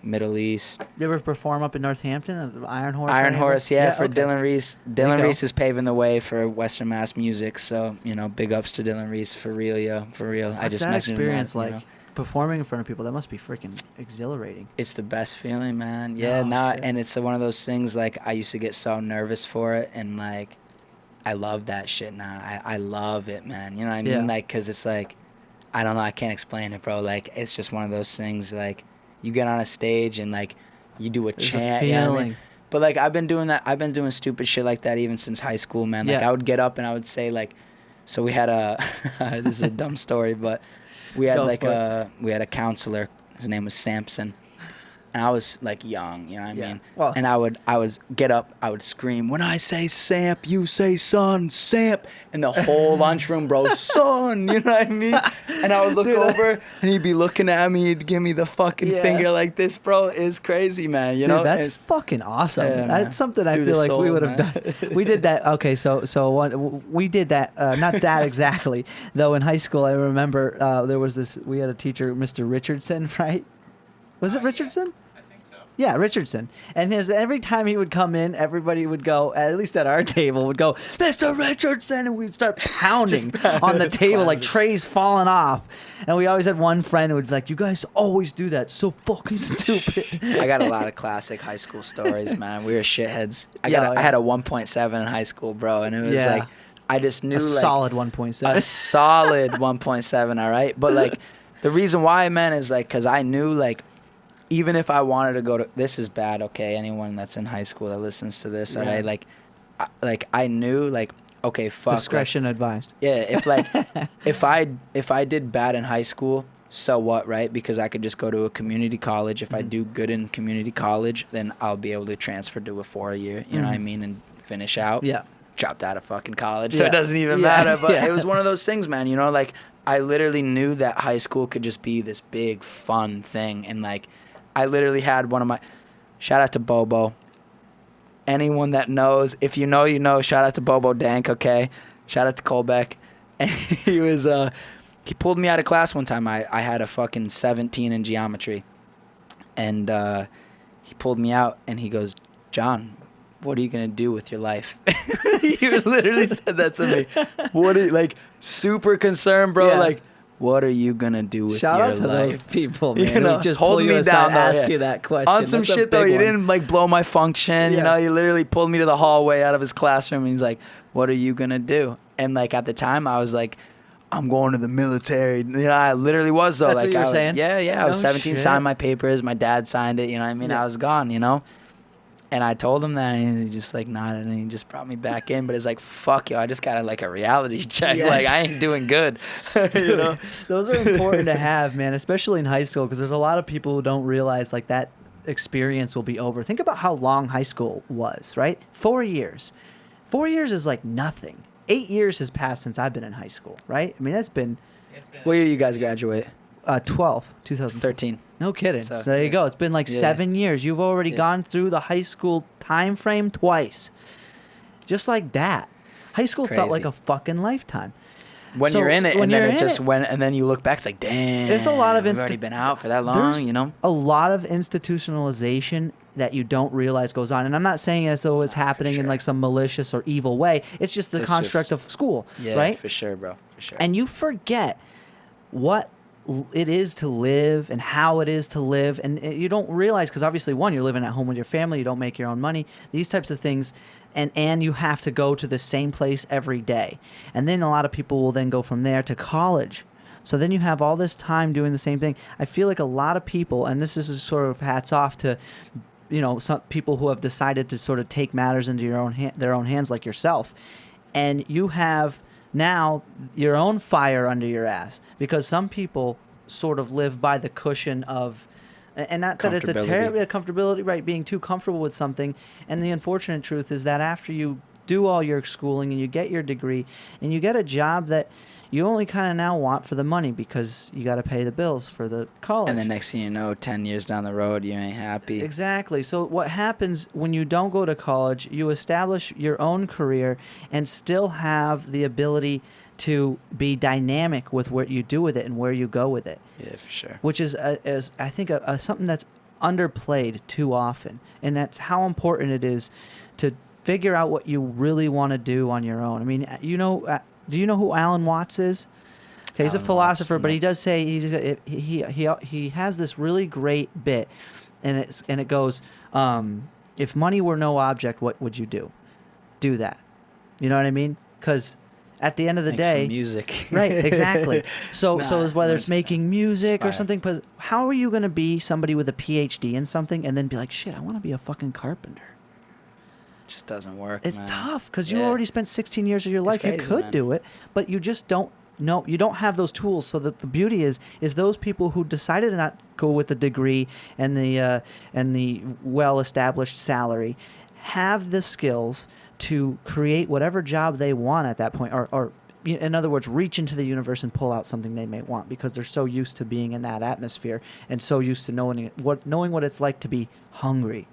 Middle East. You ever perform up in Northampton at the Iron Horse? or Iron any of it? Horse, yeah, for okay. Dylan Reese. There you Dylan go. Reese is paving the way for Western Mass music. So, you know, big ups to Dylan Reese, for real, yo, for real. I What's just that mentioned experience him, like? you know. Performing in front of people, that must be freaking exhilarating. It's the best feeling, man. Yeah, Oh, shit. and it's one of those things, like, I used to get so nervous for it, and, like, I love that shit now. I love it, man. You know what I mean? Yeah. Like, because it's, like, I don't know, I can't explain it, bro. Like, it's just one of those things, like, you get on a stage and, like, you do a There's chant. a You know what I feeling. mean? But, like, I've been doing that. I've been doing stupid shit like that even since high school, man. Like, Yeah. I would get up and I would say, like, so we had a, this is a dumb story, but we had, Go like, for we had a counselor. His name was Samson. And I was like young, you know what I Yeah. mean? Well- And I would get up, I would scream, when I say Samp, you say son, Samp. And the whole lunchroom, bro, son, you know what I mean? And I would look Dude, over and he'd be looking at me, he'd give me the fucking Yeah. finger like this, bro. It's crazy, man, you know? Dude, that's It's- fucking awesome. Yeah, man. That's something I Through feel the like we soul, would have man. done. We did that. Okay, so we did that. Not that exactly, though. In high school, I remember there was this. We had a teacher, Mr. Richardson, right? Was it Richardson? I think so. Yeah, Richardson. And every time he would come in, everybody would go, at least at our table, would go, Mr. Richardson, and we'd start pounding on the table like trays falling off. And we always had one friend who would be like, you guys always do that. So fucking stupid. I got a lot of classic high school stories, man. We were shitheads. I had a 1.7 in high school, bro, and it was like, I just knew a solid 1.7. A solid 1.7, all right? But like, the reason why, man, is like, because I knew like, even if I wanted to go to, this is bad, okay? Anyone that's in high school that listens to this, all right? Like I knew, like, okay, fuck. Discretion advised. Yeah, if I did bad in high school, so what, right? Because I could just go to a community college. If I do good in community college, then I'll be able to transfer to a 4-year, you know what I mean, and finish out. Yeah. Dropped out of fucking college, so it doesn't even matter. But it was one of those things, man, you know, like, I literally knew that high school could just be this big, fun thing, and, like, I literally had one of my, shout out to Bobo. Anyone that knows, if you know, you know, shout out to Bobo Dank, okay? Shout out to Colbeck. And he was, he pulled me out of class one time. I had a fucking 17 in geometry. And he pulled me out and he goes, John, what are you going to do with your life? He literally said that to me. What are you, like, super concerned, bro. Yeah. Like, what are you gonna do with Shout your out to life? those people, man. You know, just hold pull me you down, aside, though, ask you that question. On some shit though, he didn't like blow my function. You know, he literally pulled me to the hallway out of his classroom and he's like, "What are you gonna do?" And like at the time, I was like, "I'm going to the military." You know, I literally was though. That's like what you were saying? Yeah. I was 17, shit. signed my papers. My dad signed it. You know what I mean? Yeah. I was gone. You know. And I told him that, and he just like nodded, and he just brought me back in. But it's like, fuck yo, I just got like a reality check. Yes. Like I ain't doing good. You know, those are important to have, man, especially in high school, because there's a lot of people who don't realize like that experience will be over. Think about how long high school was, right? 4 years. 4 years is like nothing. 8 years has passed since I've been in high school, right? I mean, that's been. What year you guys graduate? 2013. No kidding. So there you go. It's been like 7 years. You've already gone through the high school time frame twice. Just like that. High school felt like a fucking lifetime. When you're in it, and then it just went, and then you look back, it's like, damn. There's a lot of I've already been out for that long, you know? A lot of institutionalization that you don't realize goes on. And I'm not saying as though it's happening in like some malicious or evil way. It's just the construct of school, right? For sure, bro. For sure. And you forget what it is to live and how it is to live, and you don't realize, because obviously, one, you're living at home with your family, you don't make your own money, these types of things, and you have to go to the same place every day. And then a lot of people will then go from there to college. So then you have all this time doing the same thing. I feel like a lot of people, and this is sort of hats off to, you know, some people who have decided to sort of take matters into their own hands, like yourself, and you have now your own fire under your ass, because some people sort of live by the cushion of, and not that it's a terrible comfortability, right, being too comfortable with something. And the unfortunate truth is that after you do all your schooling and you get your degree and you get a job that you only kind of now want for the money, because you got to pay the bills for the college. And the next thing you know, 10 years down the road, you ain't happy. Exactly. So what happens when you don't go to college, you establish your own career and still have the ability to be dynamic with what you do with it and where you go with it. Yeah, for sure. Which is I think, something that's underplayed too often. And that's how important it is to figure out what you really want to do on your own. I mean, you know, do you know who Alan Watts is? Okay, he's a philosopher, but he does say he has this really great bit, and it goes, if money were no object, what would you do? Do that. You know what I mean? Because at the end of the day, some music. Right? Exactly. So whether it's making music or something, because how are you going to be somebody with a PhD in something and then be like, shit, I want to be a fucking carpenter? Just doesn't work. It's tough, because you already spent 16 years of your life. Crazy, you could do it, but you just don't know. You don't have those tools. So that the beauty is those people who decided to not go with the degree and the well-established salary have the skills to create whatever job they want at that point, or in other words, reach into the universe and pull out something they may want, because they're so used to being in that atmosphere and so used to knowing what it's like to be hungry.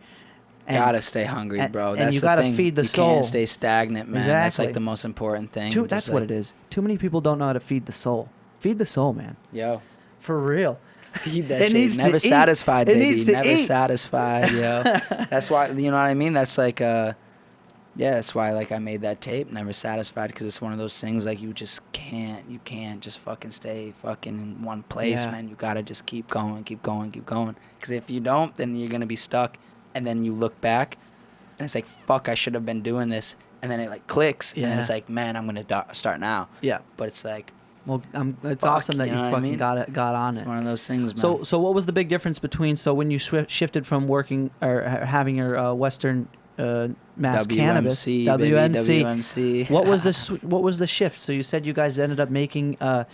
Gotta stay hungry, bro. And you gotta feed the soul. You can't stay stagnant, man. Exactly. That's like the most important thing. That's what it is. Too many people don't know how to feed the soul. Feed the soul, man. Yo. For real. Feed that It shit. needs to Never eat. satisfied, It baby. needs to Never eat. satisfied, yo. That's why, you know what I mean? That's like, yeah, that's why, like, I made that tape, Never Satisfied, because it's one of those things, like, you can't just fucking stay fucking in one place, man. You gotta just keep going. Because if you don't, then you're gonna be stuck, and then you look back, and it's like, fuck, I should have been doing this, and then it, like, clicks, and then it's like, man, I'm gonna start now. Yeah. But it's like, Well, it's fuck, awesome that you know what I fucking mean? got on It's it. one of those things, man. So what was the big difference between when you shifted from working or having your Western Mass Cannabis WMC. What was the shift? So you said you guys ended up making a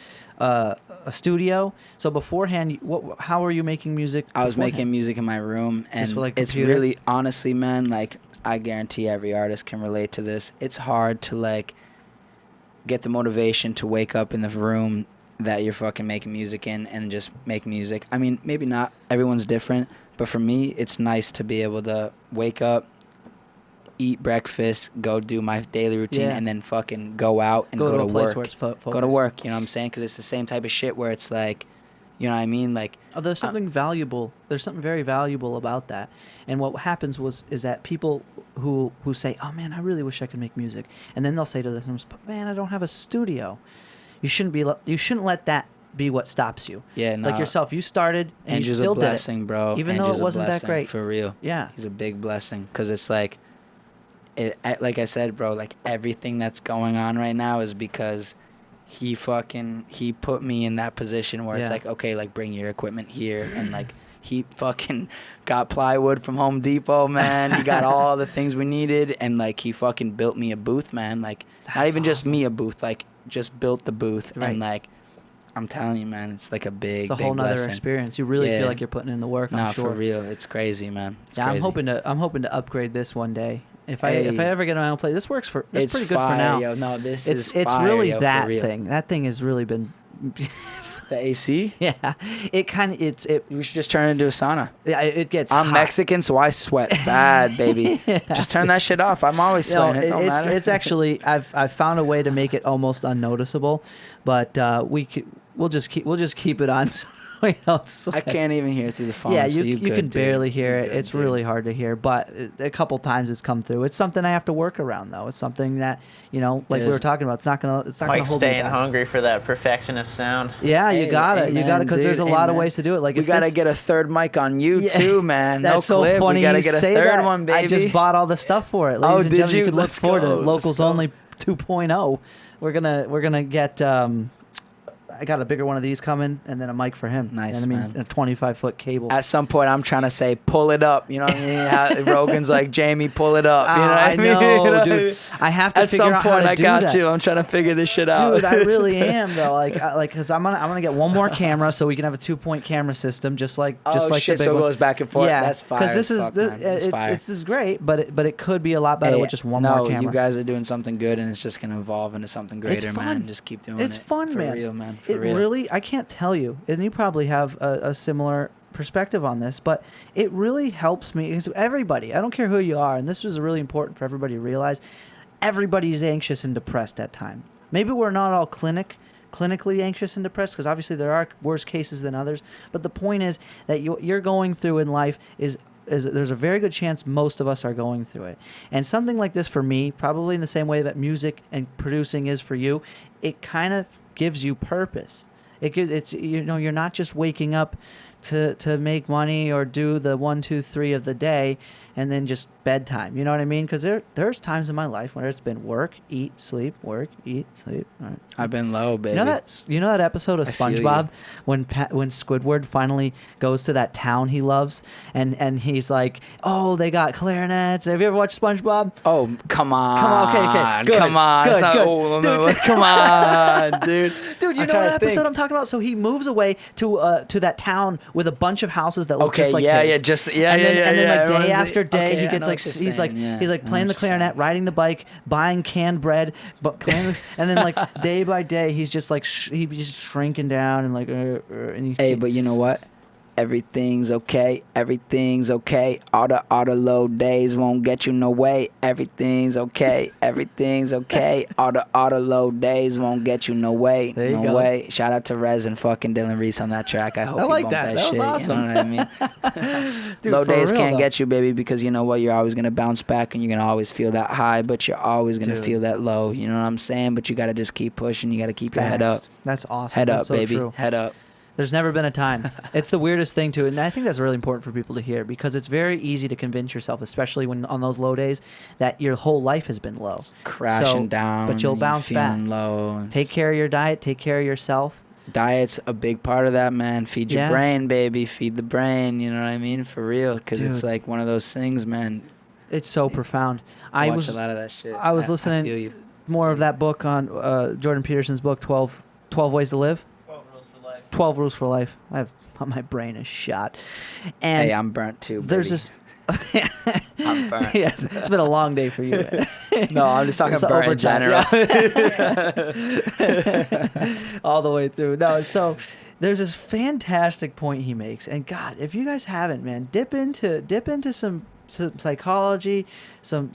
studio. So beforehand, how were you making music? I was beforehand? making music in my room, and Just with, like, it's computer? really, honestly, man, like, I guarantee every artist can relate to this. It's hard to, like, get the motivation to wake up in the room that you're fucking making music in and just make music. I mean, maybe not. Everyone's different. But for me, it's nice to be able to wake up, eat breakfast, go do my daily routine, and then fucking go out and go to a place work. where it's Go to work, you know what I'm saying? Because it's the same type of shit where it's like, you know what I mean? Like, There's something valuable. There's something very valuable about that. And what happens is that people who say, "Oh man, I really wish I could make music," and then they'll say to themselves, "But man, I don't have a studio." You shouldn't let that be what stops you. yeah, no. Like yourself, you started and Andrew's you still a blessing, did it, bro. even though Andrew's it wasn't a that blessing, great. for real. Yeah. He's a big blessing because it's like, like I said, bro, like everything that's going on right now is because he put me in that position where it's like, okay, like bring your equipment here, and like he fucking got plywood from Home Depot, man. He got all the things we needed, and like he fucking built me a booth, man. Like not even just me a booth, like just built the booth, and like I'm telling you, man, it's like a big, it's a whole nother blessing. experience. You really feel like you're putting in the work. I'm sure. For real, it's crazy, man. It's yeah, crazy. I'm hoping to upgrade this one day. If I ever get my own place, this works it's pretty good fire, for now. Yo. No, this it's is fire, really yo, that for real. thing. That thing has really been. The AC? Yeah, We should just turn it into a sauna. Yeah, it gets. I'm hot. Mexican, so I sweat bad, baby. Just turn that shit off. I'm always sweating. It don't matter. It's actually I've found a way to make it almost unnoticeable, but we'll just keep it on. We don't sweat. I can't even hear through the phone. Yeah, so you good, can dude. barely hear You it. good, It's dude. really hard to hear, but a couple times it's come through. It's something I have to work around, though. It's something that like we were talking about. It's not gonna Mike's hold me staying back. hungry for that perfectionist sound. Yeah, you Hey, got it. amen, You got it because there's a dude, lot of amen. ways to do it. Like We if gotta this- get a third mic on you Yeah. too, man. That's no so clip. funny. We gotta you get a say third that. one, baby. I just bought all the stuff for it, ladies and did gentlemen. you? You can look Let's forward to go. Locals Let's go. Only 2.0. We're gonna get. I got a bigger one of these coming, and then a mic for him. Nice, and man. A 25-foot cable. At some point, I'm trying to say, pull it up. You know what I mean? Rogan's like, Jamie, pull it up. You know what I mean? know, You know? dude. I have to At figure some out how point, to I do got that. you. I'm trying to figure this shit out. Dude, I really am though. Because I'm gonna get one more camera so we can have a 2-point camera system, just like oh, the shit, big so it one. goes back and forth. Yeah, That's fire. because this is Fuck, man. It's fire. this is great, but it could be a lot better with just one more camera. You guys are doing something good, and it's just gonna evolve into something greater, fun. man. Just keep doing it. It's fun, for man. Real, man. For it real. really, I can't tell you, and you probably have a similar perspective on this, but it really helps me. Because everybody, I don't care who you are, and this was really important for everybody to realize, everybody's anxious and depressed at times. Maybe we're not all clinically anxious and depressed, because obviously there are worse cases than others, but the point is that you're going through in life is there's a very good chance most of us are going through it. And something like this for me, probably in the same way that music and producing is for you, it kind of gives you purpose. It's you're not just waking up to make money or do the 1, 2, 3 of the day and then just bedtime. You know what I mean? Because there's times in my life where it's been work, eat, sleep, work, eat, sleep. All right. I've been low, baby. You know that episode of I feel SpongeBob you. when Squidward finally goes to that town he loves and he's like, oh, they got clarinets. Have you ever watched SpongeBob? Oh, come on. Come on, okay, good, Come on. good, It's not- good. oh, no, come on, dude. Dude, you I'm know trying what to episode think. I'm talking about? So he moves away to that town with a bunch of houses that look Okay, just like yeah, his. yeah, just- yeah, and then, yeah, and then yeah, like everyone's day like- after day, okay, he I gets know like what you're he's like saying, yeah, he's like I know playing the what you're clarinet, saying. riding the bike, buying canned bread, but and then like day by day, he's just like he's just shrinking down and like and he, Hey, but you know what? Everything's okay. Everything's okay. All the low days won't get you no way. Everything's okay. Everything's okay. All the low days won't get you no way. There you no go. way. Shout out to Rez and fucking Dylan Reese on that track. I hope I you like bump that. that, That was shit. awesome. You know what I mean? Dude, Low for days real, can't though. get you, baby, because you know what? You're always gonna bounce back and you're gonna always feel that high, but you're always gonna Dude. feel that low. You know what I'm saying? But you gotta just keep pushing. You gotta keep your head up. Facts. That's awesome. Head That's up, so baby. True. Head up. There's never been a time. It's the weirdest thing too, and I think that's really important for people to hear because it's very easy to convince yourself, especially when on those low days, that your whole life has been low, Crashing down. But you'll and you're bounce back. feeling low. Take care of your diet. Take care of yourself. Diet's a big part of that, man. Feed your Yeah. brain, baby. Feed the brain. You know what I mean? For real, because it's Dude. like one of those things, man. It's so profound. I I watch was a lot of that shit. I was feel listening you. more of that book on Jordan Peterson's book 12 Ways to Live. 12 Rules for Life. My brain is shot. And Hey, I'm burnt too. there's baby. this. I'm burnt. Yeah, it's been a long day for you. No, I'm just talking It's burnt in overtime, general. All the way through. No, so there's this fantastic point he makes, and God, if you guys haven't, man, dip into some psychology, some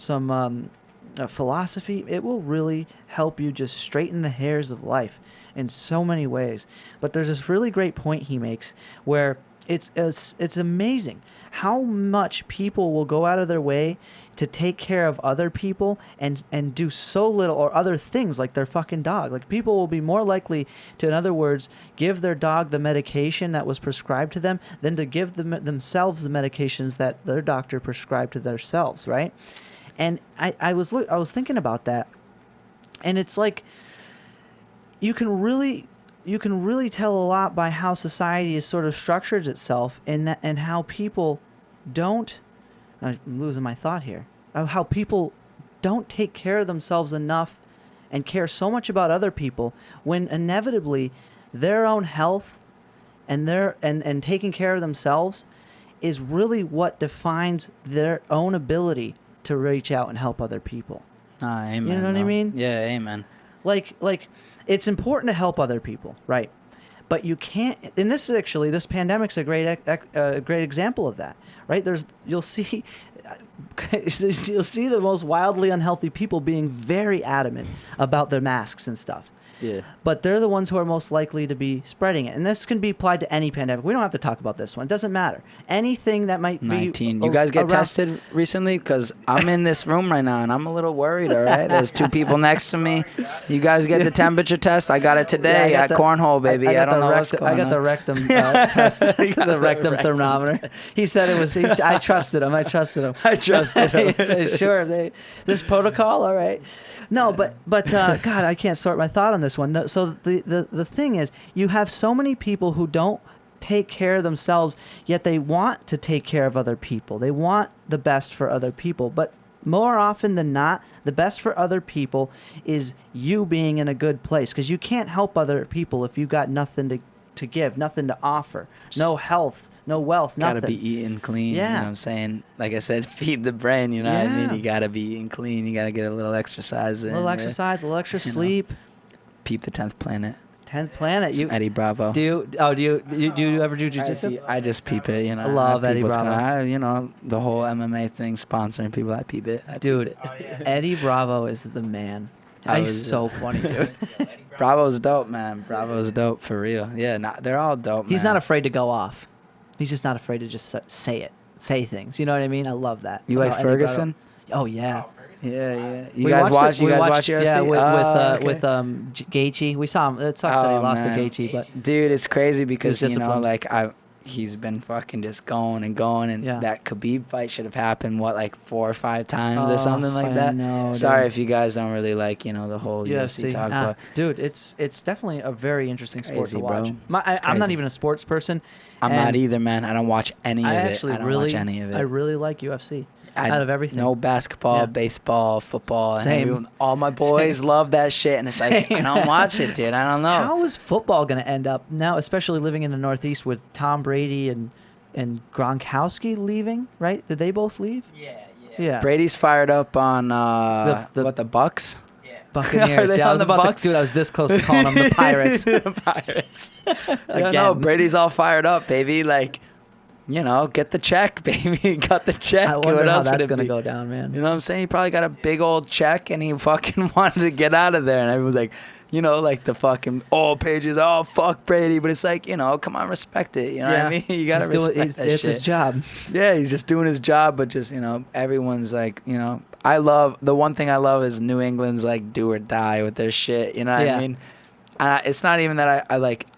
philosophy. It will really help you just straighten the hairs of life in so many ways. But there's this really great point he makes where it's amazing how much people will go out of their way to take care of other people and do so little, or other things like their fucking dog. Like, people will be more likely to, in other words, give their dog the medication that was prescribed to them than to give themselves the medications that their doctor prescribed to themselves, right? And I was thinking about that, and it's like you can really tell a lot by how society is sort of structured itself, and how people don't. I'm losing my thought here. How people don't take care of themselves enough, and care so much about other people, when inevitably their own health and and taking care of themselves is really what defines their own ability to reach out and help other people. Amen. You know what I mean? Yeah, amen. Like it's important to help other people, right? But you can't. And this pandemic's a great example of that, right? You'll see the most wildly unhealthy people being very adamant about their masks and stuff. Yeah. But they're the ones who are most likely to be spreading it. And this can be applied to any pandemic. We don't have to talk about this one. It doesn't matter. Anything that might 19. be... You guys get around- tested recently? Because I'm in this room right now, and I'm a little worried, all right? There's two people next to me. You guys get the temperature test? I got it today Yeah, I got at Cornhole, baby. I don't know what's going on. I got the rectum test. The rectum thermometer. He said it was... I trusted him. I trusted him. He said, sure. This protocol? All right. No, but God, I can't sort my thought on this one. So the thing is, you have so many people who don't take care of themselves, yet they want to take care of other people. They want the best for other people. But more often than not, the best for other people is you being in a good place, because you can't help other people if you've got nothing to give, nothing to offer, no health, no wealth, nothing. Gotta be eating clean. Yeah. You know what I'm saying? Like I said, feed the brain, you know what I mean? Yeah. You gotta be eating clean. You gotta get a little exercise in. A little right? exercise, a little extra You know. sleep. Peep the 10th planet. 10th planet. Some Eddie Bravo. Do you ever do jiu-jitsu? I just peep it, you know. I love Eddie People's Bravo. you know, the whole MMA thing, sponsoring people. I peep it. Dude, Eddie Bravo is the man. He's so funny, dude. Bravo's dope, man. Bravo's dope for real. Yeah, they're all dope. He's man. not afraid to go off. He's just not afraid to just say things. You know what I mean? I love that. You like About Eddie Bravo. Ferguson? Oh yeah. Yeah. We You guys watched watch UFC? Yeah, Okay. with Gaethje. We saw him. It sucks that he lost to man. Gaethje, but Dude, it's crazy because you know, disciplined. like he's been fucking just going, and Yeah. that Khabib fight should have happened like 4 or 5 times or something like I that. know, Sorry dude. if you guys don't really like, you know, the whole UFC talk, but dude, it's definitely a very interesting sport to Crazy, watch. bro. I'm not crazy. even a sports person. I'm and not either, man. I don't watch any of I it. actually I don't really, watch any of it. I really like UFC. Out of everything. No basketball, Yeah. baseball, football. And Same. everyone, all my boys love that shit, and it's like, I don't watch it, dude. I don't know. How is football going to end up now, especially living in the Northeast with Tom Brady and Gronkowski leaving, right? Did they both leave? Yeah. Brady's fired up on the Bucks? Buccaneers. Are they Yeah, I on was the about Bucks? to, dude, I was this close to calling them the Pirates. The Pirates. Again. No, Brady's all fired up, baby. Like, you know, get the check, baby. Got the check. I wonder what how else would that's it gonna be? go down, man. You know what I'm saying? He probably got a big old check and he fucking wanted to get out of there. And everyone's like, you know, like the fucking all pages, oh, fuck Brady. But it's like, you know, come on, respect it. You know what I mean? You got to respect that it's shit. his job. Yeah, he's just doing his job. But just, you know, everyone's like, you know, the one thing I love is New England's like do or die with their shit. You know what I mean? It's not even that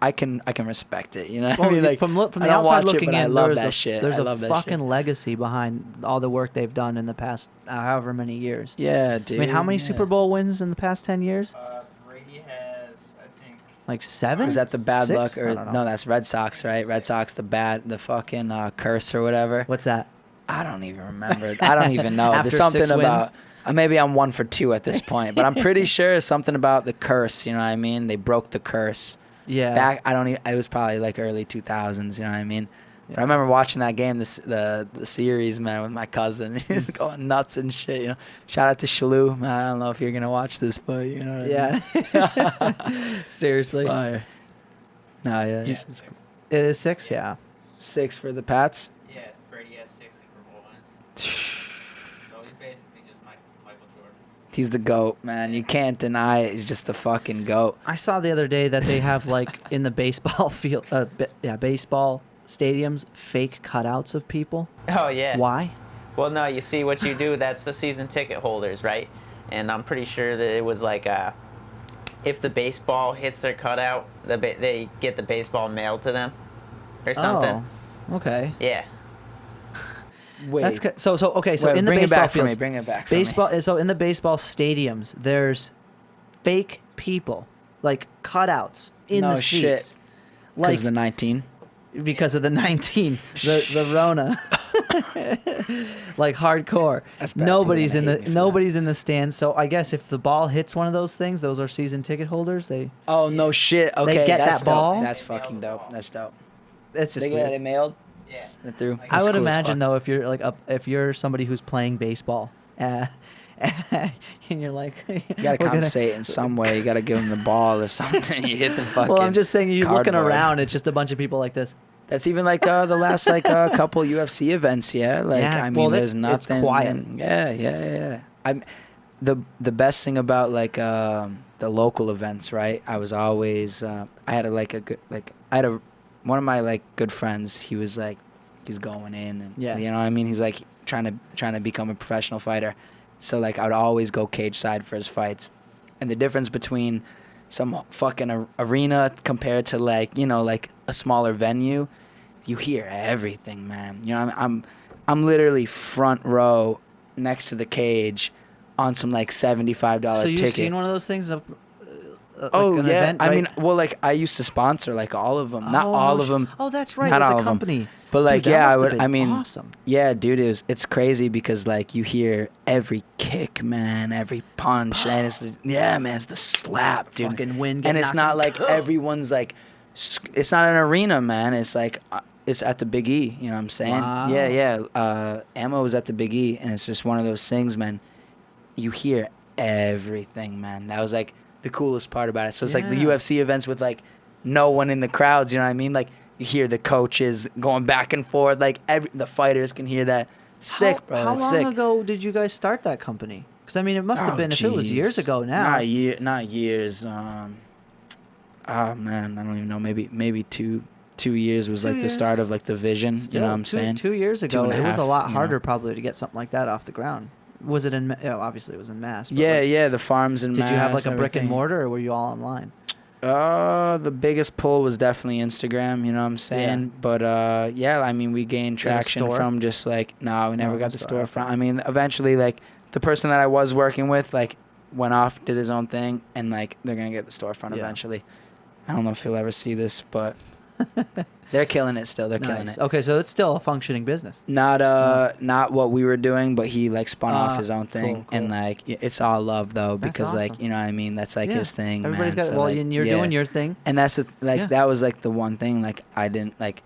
I can respect it. You know what I mean? Like, from the I don't outside watch it, looking but I in, love that shit. There's I a love that fucking shit. legacy behind all the work they've done in the past however many years. Yeah, dude. I mean, how many Super Bowl wins in the past 10 years? Brady has, I think, Like 7? Is that the bad 6? luck or I don't know. no? That's Red Sox, right? Red Sox, the fucking curse or whatever. What's that? I don't even remember. I don't even know. After There's something 6 wins? about. Maybe I'm 1 for 2 at this point, but I'm pretty sure it's something about the curse. You know what I mean? They broke the curse. Yeah. Back, it was probably like early 2000s. You know what I mean? But I remember watching that game, the series, man, with my cousin. He's going nuts and shit. You know, shout out to Shalou. Man, I don't know if you're gonna watch this, but you know. What I mean? Seriously. Fire. No, yeah. It is 6, yeah. 6 for the Pats. yeah, Brady has 6 Super Bowl wins. So he's basically just Michael Jordan. He's the GOAT, man. You can't deny it. He's just the fucking GOAT. I saw the other day that they have like in the baseball field, baseball stadiums, fake cutouts of people. Oh, yeah. Why? Well, no, you see what you do, that's the season ticket holders, right? And I'm pretty sure that it was like if the baseball hits their cutout, they get the baseball mailed to them or something. Oh, okay. Yeah. Wait. So Wait, in the bring it baseball back for fields, me. Bring it back for me. so in the baseball stadiums, there's fake people, like cutouts in No the seats. shit. Like Because the 19. because of the 19, the Rona, like hardcore. That's bad. Nobody's People in are the gonna hate me for nobody's in the stands. So I guess if the ball hits one of those things, those are season ticket holders. Oh, no shit. Okay, get that's that ball? dope. That's fucking dope. That's dope. It's just They get weird. it mailed? Yeah. Send it through? I That's would cool as imagine fuck. though, if you're like if you're somebody who's playing baseball, and you're like, You gotta compensate in some way. You gotta give them the ball or something. You hit the fucking. Well, I'm just saying, you're looking cardboard. around. It's just a bunch of people like this. That's even like the last couple UFC events. Yeah, like Yeah, I mean, well, there's it's nothing. quiet. Yeah. I'm the best thing about like the local events, right? I was always I had one of my like good friends. He was like, he's going in, and Yeah. you know what I mean. He's like trying to become a professional fighter. So like I would always go cage side for his fights, and the difference between some fucking arena compared to like, you know, like a smaller venue, you hear everything, man. You know, I'm literally front row next to the cage on some like $75 So you've ticket. seen one of those things? Oh an yeah, event, I right? mean, well, like I used to sponsor like all of them, not Oh, all no of them. Oh, that's right. Not with all the of 'em. company. But like, Dude, that yeah, must I have would. been I mean, awesome. yeah, dude, it's crazy because like you hear every kick, man, every punch, and it's man, it's the slap, dude. Fucking wind and getting it's not knocked like everyone's like, it's not an arena, man. It's like it's at the Big E. You know what I'm saying? Wow. Yeah. Ammo was at the Big E, and it's just one of those things, man. You hear everything, man. That was like the coolest part about it. So it's like the Yeah. UFC events with like no one in the crowds. You know what I mean? Like you hear the coaches going back and forth. Like the fighters can hear that. Sick, bro. How It's long sick. ago did you guys start that company? Because I mean, it must have been, if it was jeez. years ago now. Not years. Oh man, I don't even know. Maybe 2 years was 2 like the years. start of like the vision. Still, you know what I'm two, saying? 2 years ago, and a it was half, a lot you know. harder probably to get something like that off the ground. Was it in? Obviously, it was in Mass. But Yeah, like, yeah. The farms and Did you have like Mass, a brick and everything. mortar, or were you all online? The biggest pull was definitely Instagram, you know what I'm saying? Yeah. But yeah, I mean, we gained You had a traction store? from just like, no, we never No got the store, storefront. okay. I mean, eventually, like, the person that I was working with, like, went off, did his own thing, and like, they're gonna get the storefront Yeah. eventually. I don't know if you'll ever see this, but they're killing it still. They're killing Nice. it. Okay, so it's still a functioning business. Not what we were doing, but he like spun off his own thing, cool, and cool. like it's all love though, That's because like awesome. you know what I mean. That's like Yeah. his thing. Everybody's man. got. So, Well, like, and you're yeah. doing your thing. And that's like Yeah. that was like the one thing like I didn't like.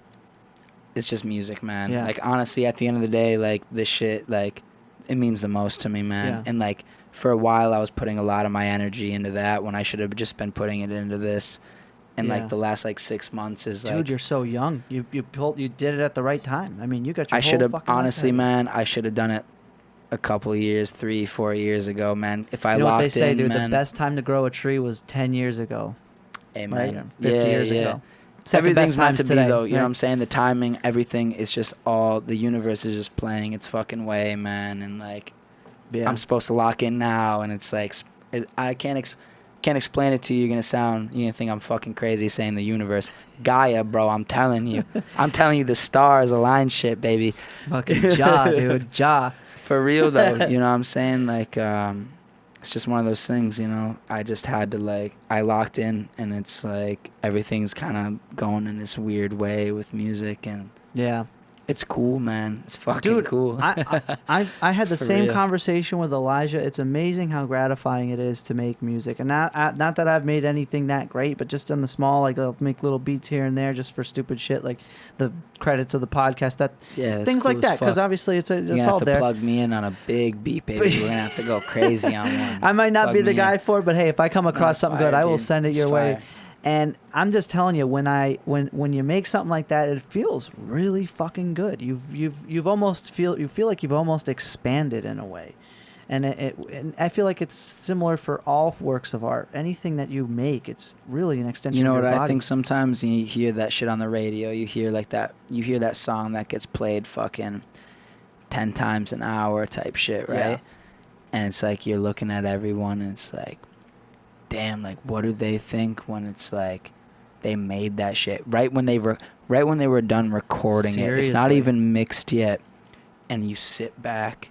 It's just music, man. Yeah. Like honestly, at the end of the day, like this shit, like it means the most to me, man. Yeah. And like for a while, I was putting a lot of my energy into that when I should have just been putting it into this. in like the last like 6 months is like. Dude, you're so young. You did it at the right time. I mean, you got your. I should have fucking honestly, life ahead. man. I should have done it a couple of years, 3-4 years ago, man. If I You know locked what they say, in, dude? man. The best time to grow a tree was 10 years ago. Amen. Right? 50 years ago. Everything's meant to be, today, though. You know right? what I'm saying? The timing, everything is just all. The universe is just playing its fucking way, man. And like, Yeah. I'm supposed to lock in now, and it's like, I can't explain it to you. You're gonna think I'm fucking crazy saying the universe. Gaia, bro. I'm telling you. The stars align shit, baby. Fucking Jah, dude. Jah. For real though, you know what I'm saying? Like, it's just one of those things, you know. I just had to like, I locked in, and it's like everything's kind of going in this weird way with music, and Yeah. it's cool, man. It's fucking Dude, cool. I had the For same real. conversation with Elijah. It's amazing how gratifying it is to make music, and not that I've made anything that great, but just in the small, like I'll make little beats here and there just for stupid shit, like the credits of the podcast, that Yeah, things like that. Because obviously it's you're gonna all have to there. plug me in on a big beat, baby. We're gonna have to go crazy on one. I might not Plug be the me guy in. for it, but hey, if I come across something fire, good, I will dude. send it It's your way. fire. And I'm just telling you, when you make something like that, it feels really fucking good. You feel like you've almost expanded in a way, and and I feel like it's similar for all works of art. Anything that you make, it's really an extension. You know of what your I body. think? Sometimes you hear that shit on the radio. You hear like that. You hear that song that gets played fucking 10 times an hour type shit, right? Yeah. And it's like you're looking at everyone, and it's like, damn, like what do they think when it's like they made that shit right when they were done recording it. It's not Seriously. even mixed yet, and you sit back,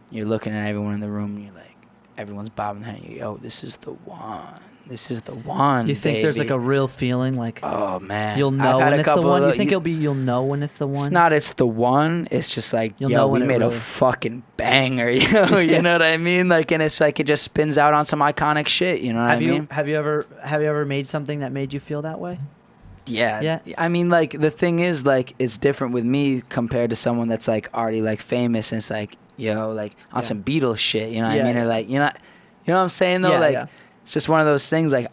you're looking at everyone in the room, and you're like, everyone's bobbing their head. Yo, this is the one. This is the one. You think there's like baby. a real feeling, like Oh man, you'll I've know had when a it's the couple one. of You think you'll know when it's the one. It's not. It's the one. It's just like, You'll yo, know we when it made a really- fucking banger. You know what I mean? Like, and it's like it just spins out on some iconic shit. You know what I mean? Have you ever made something that made you feel that way? Yeah. Yeah. I mean, like the thing is, like it's different with me compared to someone that's like already like famous, and it's like, yo, like on Yeah. some Beatles shit. You know what Yeah, I mean? yeah. Or like, you know what I'm saying though? Yeah, Like, yeah. it's just one of those things. Like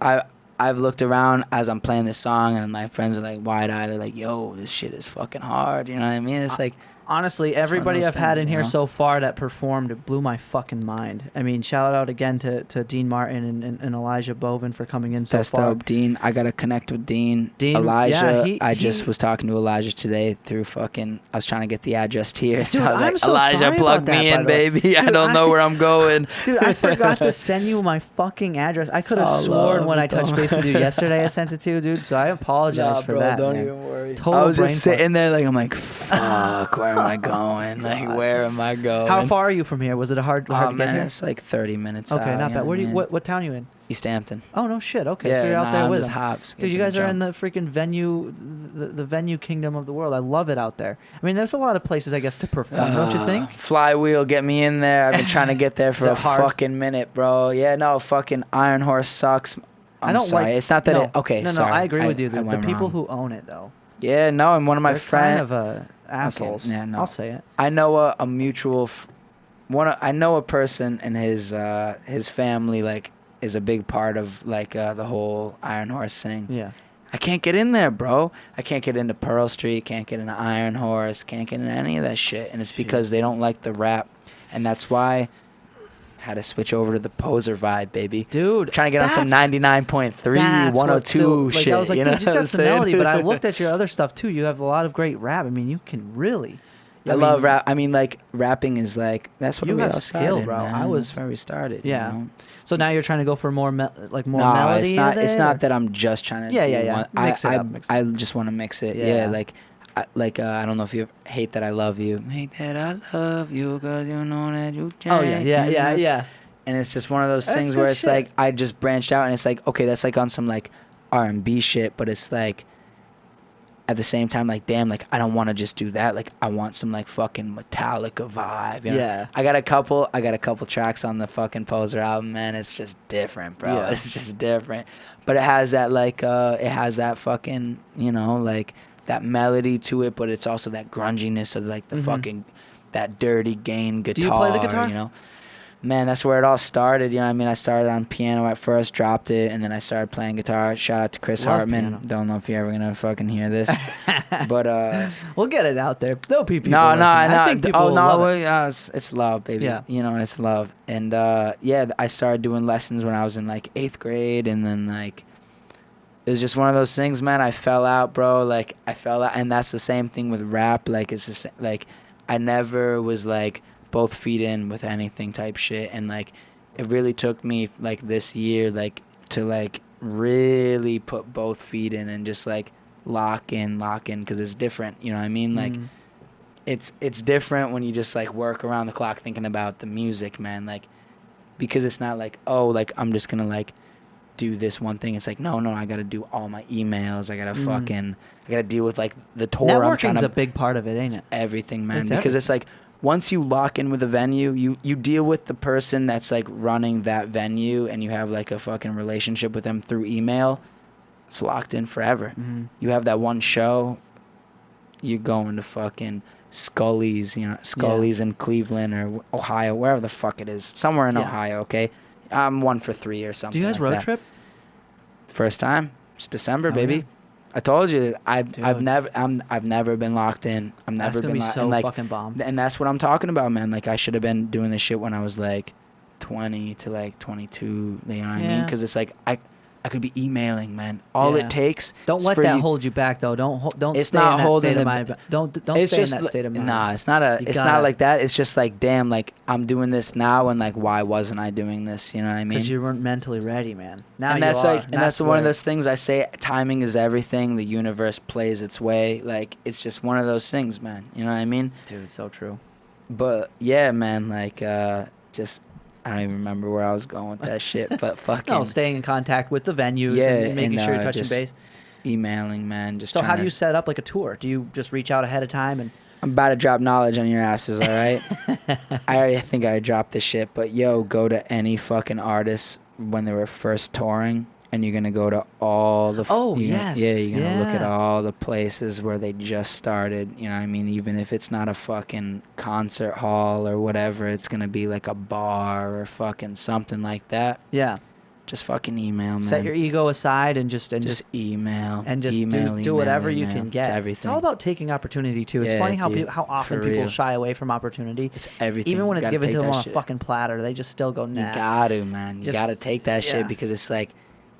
I've looked around as I'm playing this song, and my friends are like wide eyed. They're like, yo, this shit is fucking hard. You know what I mean? It's like. Honestly, one of everybody those I've had things, in you here know? so far that performed, it blew my fucking mind. I mean, shout out again to Dean Martin and Elijah Bovin for coming in so That's far. dope, Dean. I gotta connect with Dean. Dean, Elijah. yeah, I just was talking to Elijah today through fucking. I was trying to get the address here, so Dude, I was I'm like, so Elijah, sorry plug about that, me by in, the way. baby. I Dude, don't know where I'm going. Dude, I forgot to send you my fucking address. I could have all sworn love, when I it's all- touched base with you yesterday I sent it to you, dude. So I apologize for that. Don't man. even worry. Total I was brain just fart. sitting there, like I'm like, fuck, where am I going? Like, where am I going? How far are you from here? Was it hard Oh to get man, here? it's like 30 minutes. Okay, out, not you bad. know Where do you, what I mean? what town you in? East Hampton. Oh no shit. Okay, Yeah, so you're out there I'm with just them. hops. Dude, you guys are in the freaking venue, the venue kingdom of the world. I love it out there. I mean, there's a lot of places, I guess, to perform. Don't you think? Flywheel, get me in there. I've been trying to get there for Is a it hard? fucking minute, bro. Yeah, no, fucking Iron Horse sucks. I don't sorry. like. It's not that no, it. Okay, No, sorry. I agree with you. I The went people wrong. who own it, though, Yeah, no, and one of my they're friends. kind of assholes. yeah, no. I'll say it. I know a mutual. I know a person, and his family like is a big part of like the whole Iron Horse thing. Yeah. I can't get in there, bro. I can't get into Pearl Street. Can't get into Iron Horse. Can't get into any of that shit. And it's because they don't like the rap, and that's why I had to switch over to the poser vibe, baby. Dude, Trying to get on some that's- 99.3, that's what- 102 so, like, shit. I was like, you dude, know you just what I'm got some saying? melody, but I looked at your other stuff too. You have a lot of great rap. I mean, you can really. I mean, love rap. I mean, like rapping is like that's what You we have all skill, started, bro. man. I was- That's where we started. Yeah. You know? So now you're trying to go for more No, melody. it's not. with It's it, not or- that I'm just trying to. Yeah, do yeah, yeah. one- Mix it up, mix it I just want to mix it. Yeah. Yeah, I don't know if you hate that I love you. Hate that I love you, 'cause you know that you. Oh yeah, yeah. And it's just one of those That's things good where it's shit. like I just branched out, and it's like okay, that's like on some like R&B shit, but it's like at the same time like damn, like I don't want to just do that. Like I want some like fucking Metallica vibe. You know? Yeah. I got a couple tracks on the fucking Poser album, man. It's just different, bro. Yeah. It's just different. But it has that like it has that fucking, you know, like that melody to it, but it's also that grunginess of like the Mhm. fucking that dirty gain guitar. you play the guitar? You know. Man, that's where it all started. You know what I mean? I started on piano at first, dropped it, and then I started playing guitar. Shout out to Chris Love Hartman. piano. Don't know if you're ever gonna fucking hear this, but we'll get it out there. There'll be people. no, listening. I think people will love it. it's love, baby. Yeah. You know, it's love. And I started doing lessons when I was in like 8th grade, and then like it was just one of those things, man. I fell out, bro. Like I fell out, and that's the same thing with rap. Like it's just like I never was like both feet in with anything type shit, and like it really took me like this year like to like really put both feet in and just like lock in because it's different, you know what I mean? Like it's different when you just like work around the clock thinking about the music, man, like because it's not like, oh, like I'm just gonna like do this one thing. It's like no, I gotta do all my emails. I gotta I gotta deal with like the tour. Networking's a big part of it, ain't it? Everything, man. It's because everything. it's like once you lock in with a venue, you deal with the person that's like running that venue, and you have like a fucking relationship with them through email. It's locked in forever. You have that one show, you going to fucking Scully's, in Cleveland or Ohio, wherever the fuck it is, somewhere in Ohio. Okay, I'm 1 for 3 or something. Do you guys like road that. trip? First time. It's December, baby. Yeah. I told you, I've Dude. never been locked in. I've never That's gonna been be so and like, fucking bomb. and that's what I'm talking about, man. Like I should have been doing this shit when I was like 20 to like 22. You know what I mean? Because it's like I could be emailing, man. All it takes. Don't is let for that you. hold you back, though. Don't It's stay not in that holding state of it- mind. Don't It's stay in just that state of mind. Nah, it's not You it's gotta- not like that. It's just like, damn, like I'm doing this now, and like why wasn't I doing this? You know what I mean? Because you weren't mentally ready, man. Now And you that's are. like, and that's one of those things I say. Timing is everything. The universe plays its way. Like it's just one of those things, man. You know what I mean? Dude, so true. But yeah, man. Like just I don't even remember where I was going with that shit. But fucking No, staying in contact with the venues and making sure you're touching just base. emailing, man. Just So how trying do you to- set up like a tour? Do you just reach out ahead of time and? I'm about to drop knowledge on your asses, all right? I already think I dropped this shit, but yo, go to any fucking artist when they were first touring, and you're gonna go to all the. You're gonna look at all the places where they just started. You know what I mean? Even if it's not a fucking concert hall or whatever, it's gonna be like a bar or fucking something like that. Yeah. Just fucking email, man. Set your ego aside and just email and just email, do whatever you email. can get. It's everything. It's all about taking opportunity too. It's Yeah, funny how dude, how often for people real. shy away from opportunity. It's everything. Even when You it's gotta given take to them that on a shit. fucking platter, they just still go nah. You gotta, man. You Just- gotta take that yeah. shit because it's like,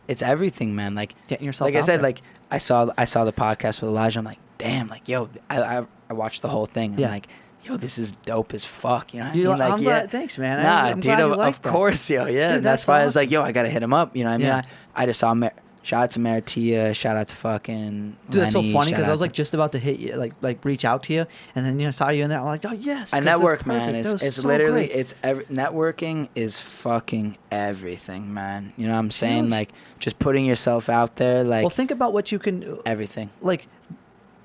it's everything, man. Like Getting yourself like I out said, there. like I saw the podcast with Elijah. I'm like, damn, like yo, I watched the whole thing. I'm Yeah. like, yo, this is dope as fuck. You know what Dude, I mean? Like, I'm yeah. glad, thanks, man. Nah, I'm dude, glad you of like that. course, yo, yeah. Dude, that's why I was awesome. like, yo, I gotta hit him up. You know what I mean? Yeah. I just saw shout out to Maritia, shout out to fucking Dude, that's so Lenny, funny shout because I out was to- like just about to hit you, like reach out to you, and then saw you in there. I'm like, oh yes. I 'cause that's network, man. perfect. That was It's so literally great. networking is fucking everything, man. You know what I'm saying? Huge. Like just putting yourself out there, like Well, think about what you can everything. like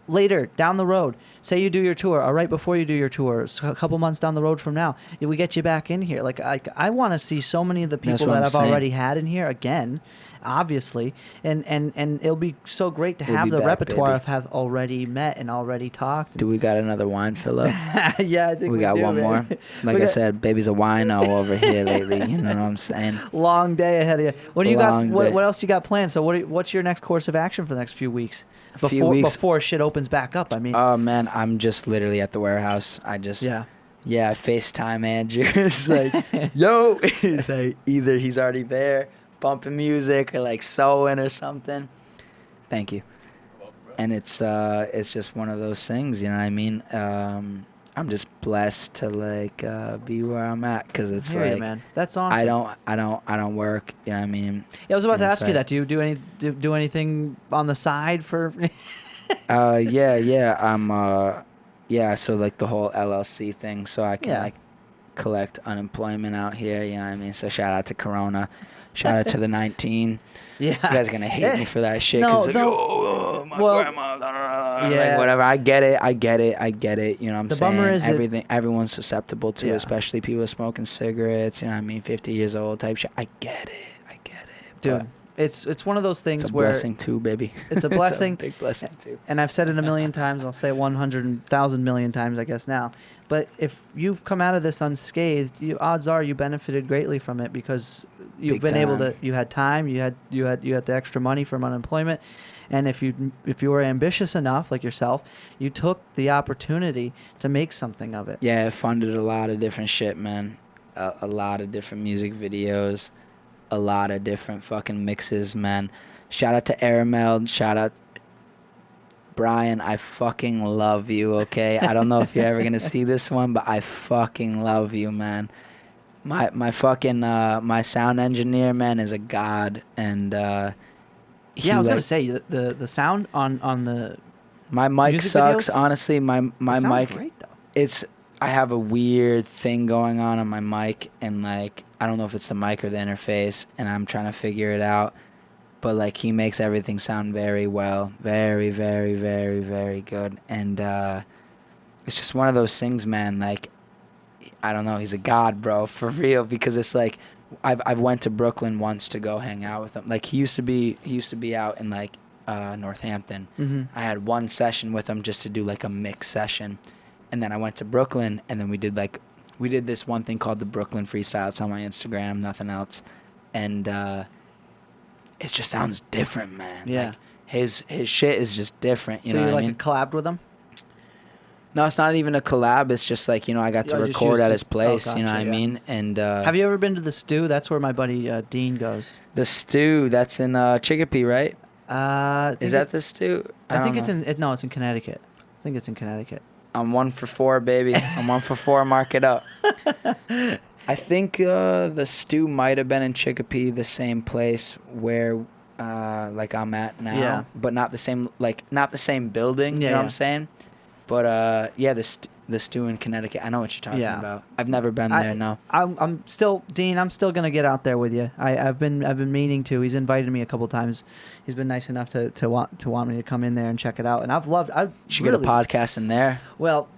later down the road. Say you do your tour, or right before you do your tour, a couple months down the road from now, if we get you back in here. Like I want to see so many of the That's people what that I'm I've saying. already had in here again, obviously, and it'll be so great to We'll have be the back, repertoire baby. of have already met and already talked. Do we got another wine filler? Yeah, I think We got do, one man. more. Like We I got said, baby's a wino over here lately. You know what I'm saying? long day ahead of you. What do you got? Long day. What else do you got planned? So what's your next course of action for the next few weeks? Few weeks. Before shit opens back up. I mean. Oh man, I'm just literally at the warehouse. I just Yeah. I FaceTime Andrew. It's like, yo, it's like either he's already there, bumping music or like sewing or something. Thank you. And it's just one of those things, you know what I mean? I'm just blessed to like be where I'm at because it's I hear you, like man. That's awesome. I don't work. You know what I mean? Yeah, I was about to And ask it's you like- that. Do you do anything on the side for? So like the whole LLC thing, so I can Yeah. like collect unemployment out here. You know what I mean? So shout out to Corona, shout out to the 19. Yeah. You guys are gonna hate me for that shit. No, 'Cause like, no. oh, my Well, grandma. Blah, blah, blah, yeah. Like whatever. I get it. You know what I'm The saying? bummer is that- everyone's susceptible to, Yeah. especially people smoking cigarettes. You know what I mean? 50 years old type shit. I get it. Dude, But it's one of those things It's a where blessing too, baby. it's a blessing. It's a big blessing too. And I've said it a million times. I'll say it 100,000 million times, I guess now. But if you've come out of this unscathed, odds are you benefited greatly from it because you've been able to. You had time. You had the extra money from unemployment, and if you were ambitious enough, like yourself, you took the opportunity to make something of it. Yeah, I funded a lot of different shit, man. A lot of different music videos, a lot of different fucking mixes, man. Shout out to Arameld. Shout out Brian. I fucking love you, okay? I don't know if you're ever going to see this one, but I fucking love you, man. My fucking, my sound engineer, man, is a god. And, yeah, I was going to say, the sound on the my mic sucks, videos? Honestly. My mic, great, though. I have a weird thing going on my mic, and, like, I don't know if it's the mic or the interface, and I'm trying to figure it out. But, like, he makes everything sound very well. Very, very, very, very good. And it's just one of those things, man. Like, I don't know. He's a god, bro, for real. Because it's like, I've went to Brooklyn once to go hang out with him. Like, he used to be out in, like, Northampton. Mm-hmm. I had one session with him just to do, like, a mix session. And then I went to Brooklyn, and then we did this one thing called the Brooklyn Freestyle. It's on my Instagram, nothing else. And it just sounds different, man. Yeah. Like, his shit is just different, you know what I mean? collabed with him? No, it's not even a collab. It's just like, I got to record at his place, you know what I mean? And have you ever been to the Stew? That's where my buddy Dean goes. The Stew, that's in Chicopee, right? Is that the Stew? I think it's in Connecticut. I think it's in Connecticut. I'm 1 for 4, baby. I'm 1 for 4. Mark it up. I think the Stew might have been in Chicopee, the same place where like I'm at now. Yeah. But not the same building. Yeah, you know what I'm saying? But yeah, the Stew in Connecticut. I know what you're talking about. I've never been there. No. I'm still gonna get out there with you. I've been meaning to. He's invited me a couple times. He's been nice enough to want me to come in there and check it out. And I should get a podcast in there. Well,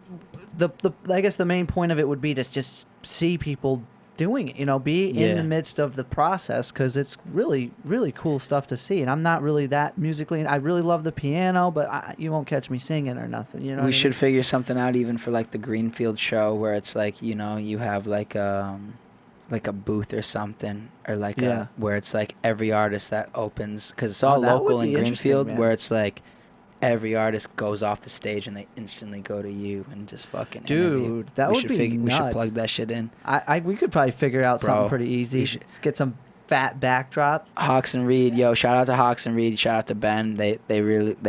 I guess the main point of it would be to just see people doing it. Be in the midst of the process, because it's really, really cool stuff to see. And I'm not really that musically. I really love the piano, but you won't catch me singing or nothing. We should figure something out even for like the Greenfield show, where it's like you have like a booth or something, or like where it's like every artist that opens, because it's all local in Greenfield, where it's like every artist goes off the stage and they instantly go to you and just fucking interview. That would be nuts. We should plug that shit in. We could probably figure out something pretty easy. Just get some fat backdrop. Hawks and Reed, shout out to Hawks and Reed, shout out to Ben. They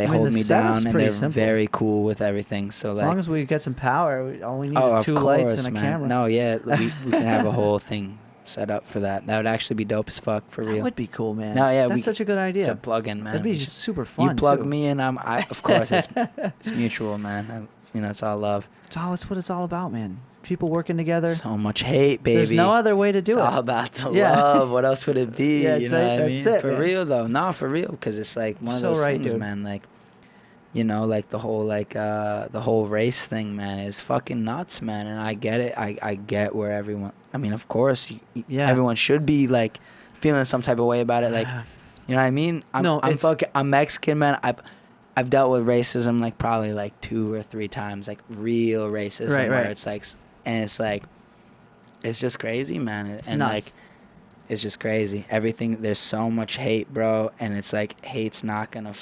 hold me down, and they're simple. Very cool with everything. So as long as we get some power, all we need is 2 lights and a camera. No, yeah, we can have a whole thing set up for that. That would actually be dope as fuck, for real. That would be cool, man. No, yeah, that's such a good idea. It's a plug-in, man. That'd be just super fun. You plug me in, of course, it's mutual, man. It's all love. It's what it's all about, man. People working together. So much hate, baby. There's no other way to do it. It's all about the love. What else would it be? Yeah, you know what I mean? It, for man. real, though. No, for real, because it's like one of those things, dude. Man. Like, like the whole race thing, man, is fucking nuts, man. And I get it. I get where everyone. I mean, of course, everyone should be like feeling some type of way about it. Like, you know what I mean? I'm Mexican, man. I've dealt with racism like probably like 2 or 3 times, like real racism, where it's like, and it's like, it's just crazy, man. It's nuts. Like, it's just crazy. Everything, there's so much hate, bro, and it's like hate's not gonna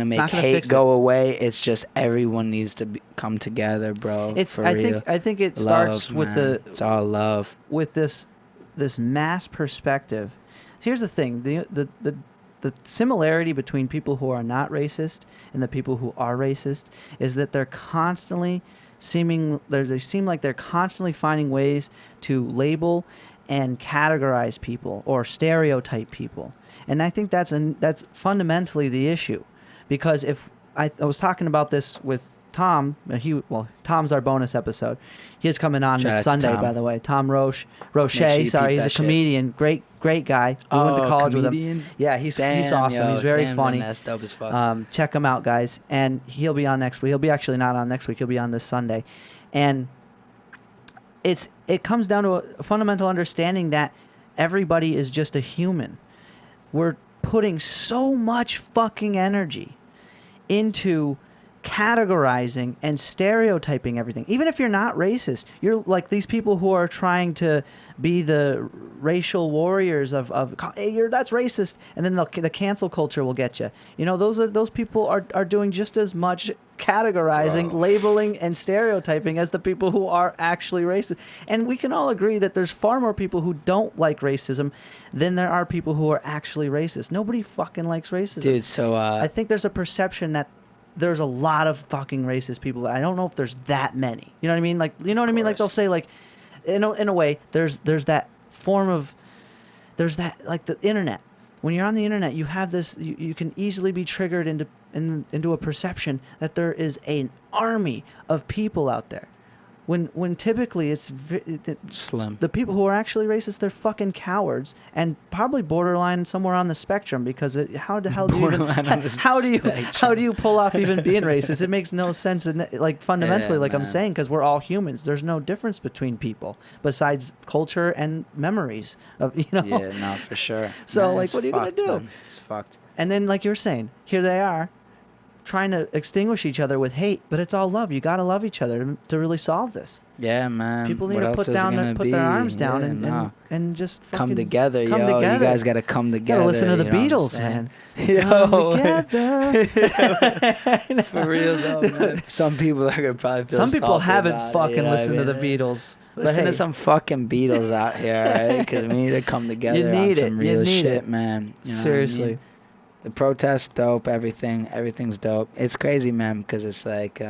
make hate go away. It's just everyone needs to come together, bro. I think it starts with it's all love. With this mass perspective. Here's the thing: the similarity between people who are not racist and the people who are racist is that they're constantly they seem like they're constantly finding ways to label and categorize people or stereotype people. And I think that's fundamentally the issue, because if I was talking about this with Tom, Tom's our bonus episode. He is coming on this Sunday, by the way. Tom Roche. He's a comedian, great guy. We went to college with him. Yeah, he's awesome. He's very funny. Man, that's dope as fuck. Check him out, guys. And he'll be on next week. He'll be actually not on next week. He'll be on this Sunday. And it comes down to a fundamental understanding that everybody is just a human. We're putting so much fucking energy into categorizing and stereotyping everything. Even if you're not racist, you're like these people who are trying to be the racial warriors of hey, that's racist, and then the cancel culture will get you. You know, those people are doing just as much categorizing, labeling, and stereotyping as the people who are actually racist. And we can all agree that there's far more people who don't like racism than there are people who are actually racist. Nobody fucking likes racism. Dude, so I think there's a perception that there's a lot of fucking racist people. I don't know if there's that many. You know what I mean? Like, you know what I mean? Like, they'll say, like, in a way, there's that form of, there's that, like, the internet. When you're on the internet, you have this, you can easily be triggered into a perception that there is an army of people out there. When typically it's slim. The people who are actually racist, they're fucking cowards and probably borderline somewhere on the spectrum, because how the hell do you even, how do you pull off even being racist? It makes no sense, like fundamentally, like I'm saying, because we're all humans. There's no difference between people besides culture and memories of, you know. Yeah, no, for sure. So man, like, what are you gonna do? Man. It's fucked. And then, like you're saying, here they are, trying to extinguish each other with hate, but it's all love. You gotta love each other to really solve this. Yeah, man. People need to put their arms down and just fucking come together, come yo. together. You guys gotta come together. Gotta listen to the Beatles, man. Come together. For real though, man. Some people are gonna probably feel some people salty haven't about fucking it, you know listened what I to mean? the Beatles. Listen to some fucking Beatles out here, right? Because we need to come together on some real shit, man. You know seriously. What I mean? The protest's dope. Everything's dope. It's crazy, man, because it's like.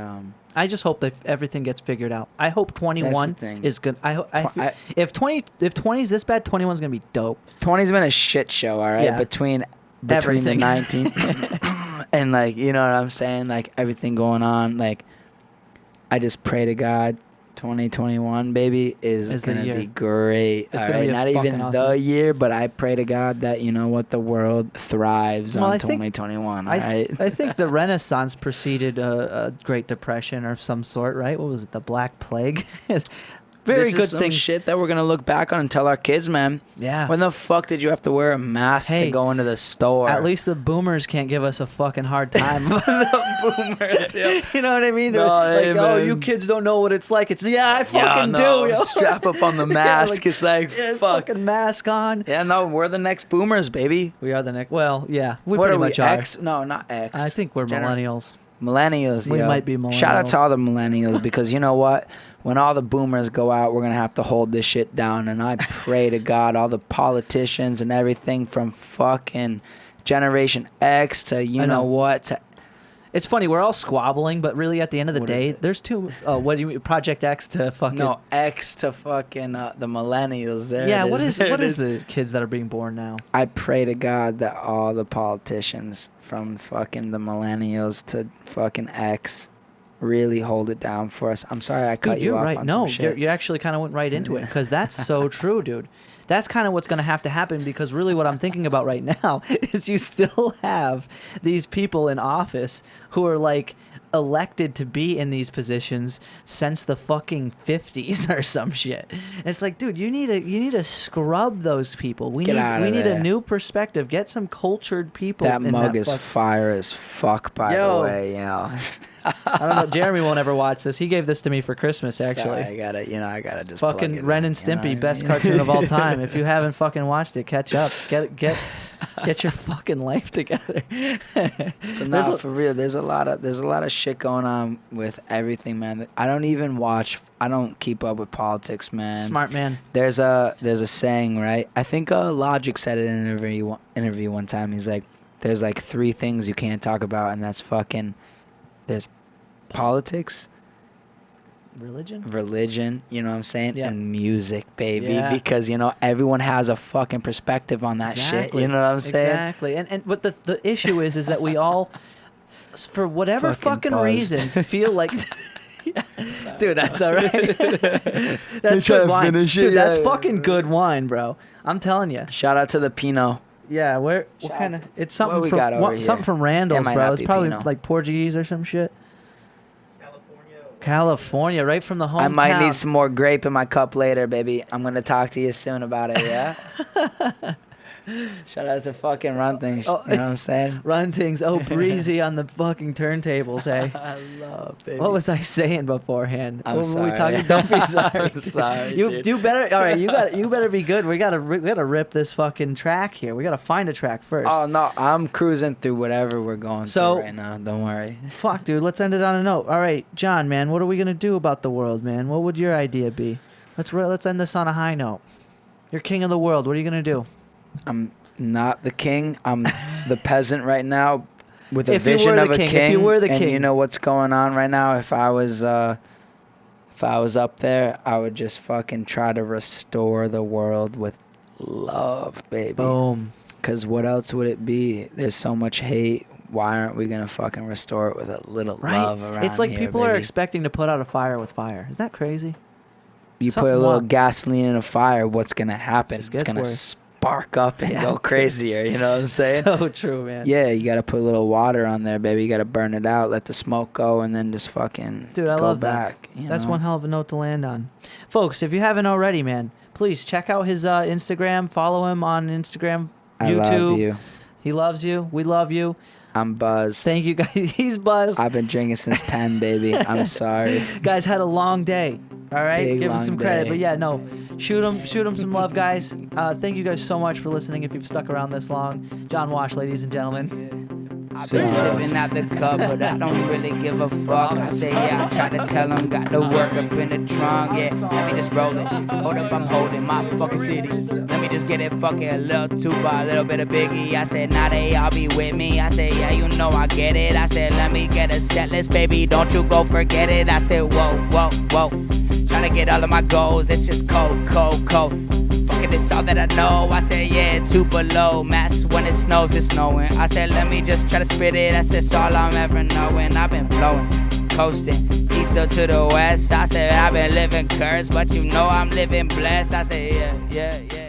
I just hope that everything gets figured out. I hope 21 is good. If 20's this bad, 21's gonna be dope. 20's been a shit show, all right. Yeah. Between the 19th and like, you know what I'm saying, like everything going on. Like, I just pray to God, 2021, baby, is gonna be great. It's gonna be not even awesome. the year, but I pray to God that, you know what, the world thrives on 2021. Right? I think the Renaissance preceded a Great Depression or some sort, right? What was it? The Black Plague. Very this good is some thing. Shit that we're gonna look back on and tell our kids, man. Yeah. When the fuck did you have to wear a mask to go into the store? At least the boomers can't give us a fucking hard time. The boomers, yeah. You know what I mean? No, like, hey, oh, you kids don't know what it's like. It's I fucking do. Yo. Strap up on the mask. It's like fuck. Fucking mask on. Yeah, no, we're the next boomers, baby. We are the next. Well, yeah, we what pretty are we? much are. X? No, not X. I think we're millennials. Millennials. We yo. might be millennials. Shout out to all the millennials, because you know what? When all the boomers go out, we're going to have to hold this shit down. And I pray to God, all the politicians and everything from fucking Generation X to you know what. It's funny, we're all squabbling, but really at the end of the day, there's two, what do you mean, Project X to fucking... No, X to fucking the millennials. There yeah, it what is is. the kids that are being born now? I pray to God that all the politicians from fucking the millennials to fucking X really hold it down for us. I'm sorry I cut you off right. on no, some shit. You actually kind of went right into it, because that's so true, dude. That's kind of what's going to have to happen, because really what I'm thinking about right now is you still have these people in office who are like elected to be in these positions since the fucking 50s or some shit. And it's like, dude, you need to scrub those people. We need a new perspective. Get some cultured people. That mug is fire as fuck, by the way. You know. I don't know. Jeremy won't ever watch this. He gave this to me for Christmas, actually. Sorry, I gotta just fucking Ren and Stimpy, best cartoon of all time. If you haven't fucking watched it, catch up. Get your fucking life together. But no, for real, there's a lot of shit going on with everything, man. I don't keep up with politics, man. Smart man. There's a saying, right? I think Logic said it in an interview one time. He's like, there's like 3 things you can't talk about, and that's fucking, there's politics, religion, you know what I'm saying? Yeah. And music, baby. Yeah. Because, you know, everyone has a fucking perspective on that shit. You know what I'm saying? Exactly. And but the issue is that we all, for whatever fucking reason, feel like... Dude, that's all right. That's good wine. Dude, that's fucking good wine, bro. I'm telling you. Shout out to the Pinot. Yeah, what kind of... It's something from something from Randall's, bro. It's probably Pinot. Like Portuguese or some shit. California, right from the hometown. I might need some more grape in my cup later, baby. I'm going to talk to you soon about it, yeah? Shout out to fucking Run Things. Oh, you know what I'm saying? Run Things. Oh, breezy on the fucking turntables, hey. I love, baby. What was I saying beforehand? I'm What sorry. were we talking? Don't be sorry. I'm sorry, You dude. do better. All right, you better be good. We gotta rip this fucking track here. We gotta find a track first. Oh, no. I'm cruising through whatever we're going So- through right now. Don't worry. Fuck, dude. Let's end it on a note. All right, John, man. What are we gonna do about the world, man? What would your idea be? Let's end this on a high note. You're king of the world. What are you gonna do? I'm not the king. I'm the peasant right now with a If you vision were of the a king, king. if you were the and king. you know what's going on right now? If I was up there, I would just fucking try to restore the world with love, baby. Boom. Because what else would it be? There's so much hate. Why aren't we going to fucking restore it with a little Right. love around It's like here, people are baby? expecting to put out a fire with fire. Isn't that crazy? You put something a little wrong. gasoline in a fire, what's going to happen? Just It's gets going to worse. spark up and Yeah, go dude. crazier. You know what I'm saying? So true, man. Yeah, you got to put a little water on there, baby. You got to burn it out, let the smoke go, and then just fucking Dude, I go love back. that. you That's know? one hell of a note to land on. Folks, if you haven't already, man, please check out his Instagram. Follow him on Instagram, I YouTube. love you. He loves you. We love you. I'm buzzed. Thank you, guys. He's buzzed. I've been drinking since 10, baby. I'm sorry. Guys had a long day. All right, Big, give him long some credit. day. But yeah, no, shoot him some love, guys. Thank you guys so much for listening. If you've stuck around this long, John Wash, ladies and gentlemen. I've been sipping out the cup, but I don't really give a fuck. I say, yeah, I try to tell him, got to work up in the trunk, yeah. Let me just roll it. Hold up, I'm holding my fucking city. Let me just get it fucking a little Tupac, a little bit of Biggie. I said, now they all be with me. I said, yeah, you know I get it. I said, let me get a set list, baby, don't you go forget it. I said, whoa, whoa, whoa. Trying to get all of my goals, it's just cold, cold, cold. Fucking it's all that I know. I said, yeah, 2 below. Mass when it snows, it's snowing. I said, let me just try to spit it. That's just all I'm ever knowing. I've been flowing, coasting, east up to the west. I said, I've been living cursed, but you know I'm living blessed. I said, yeah, yeah, yeah.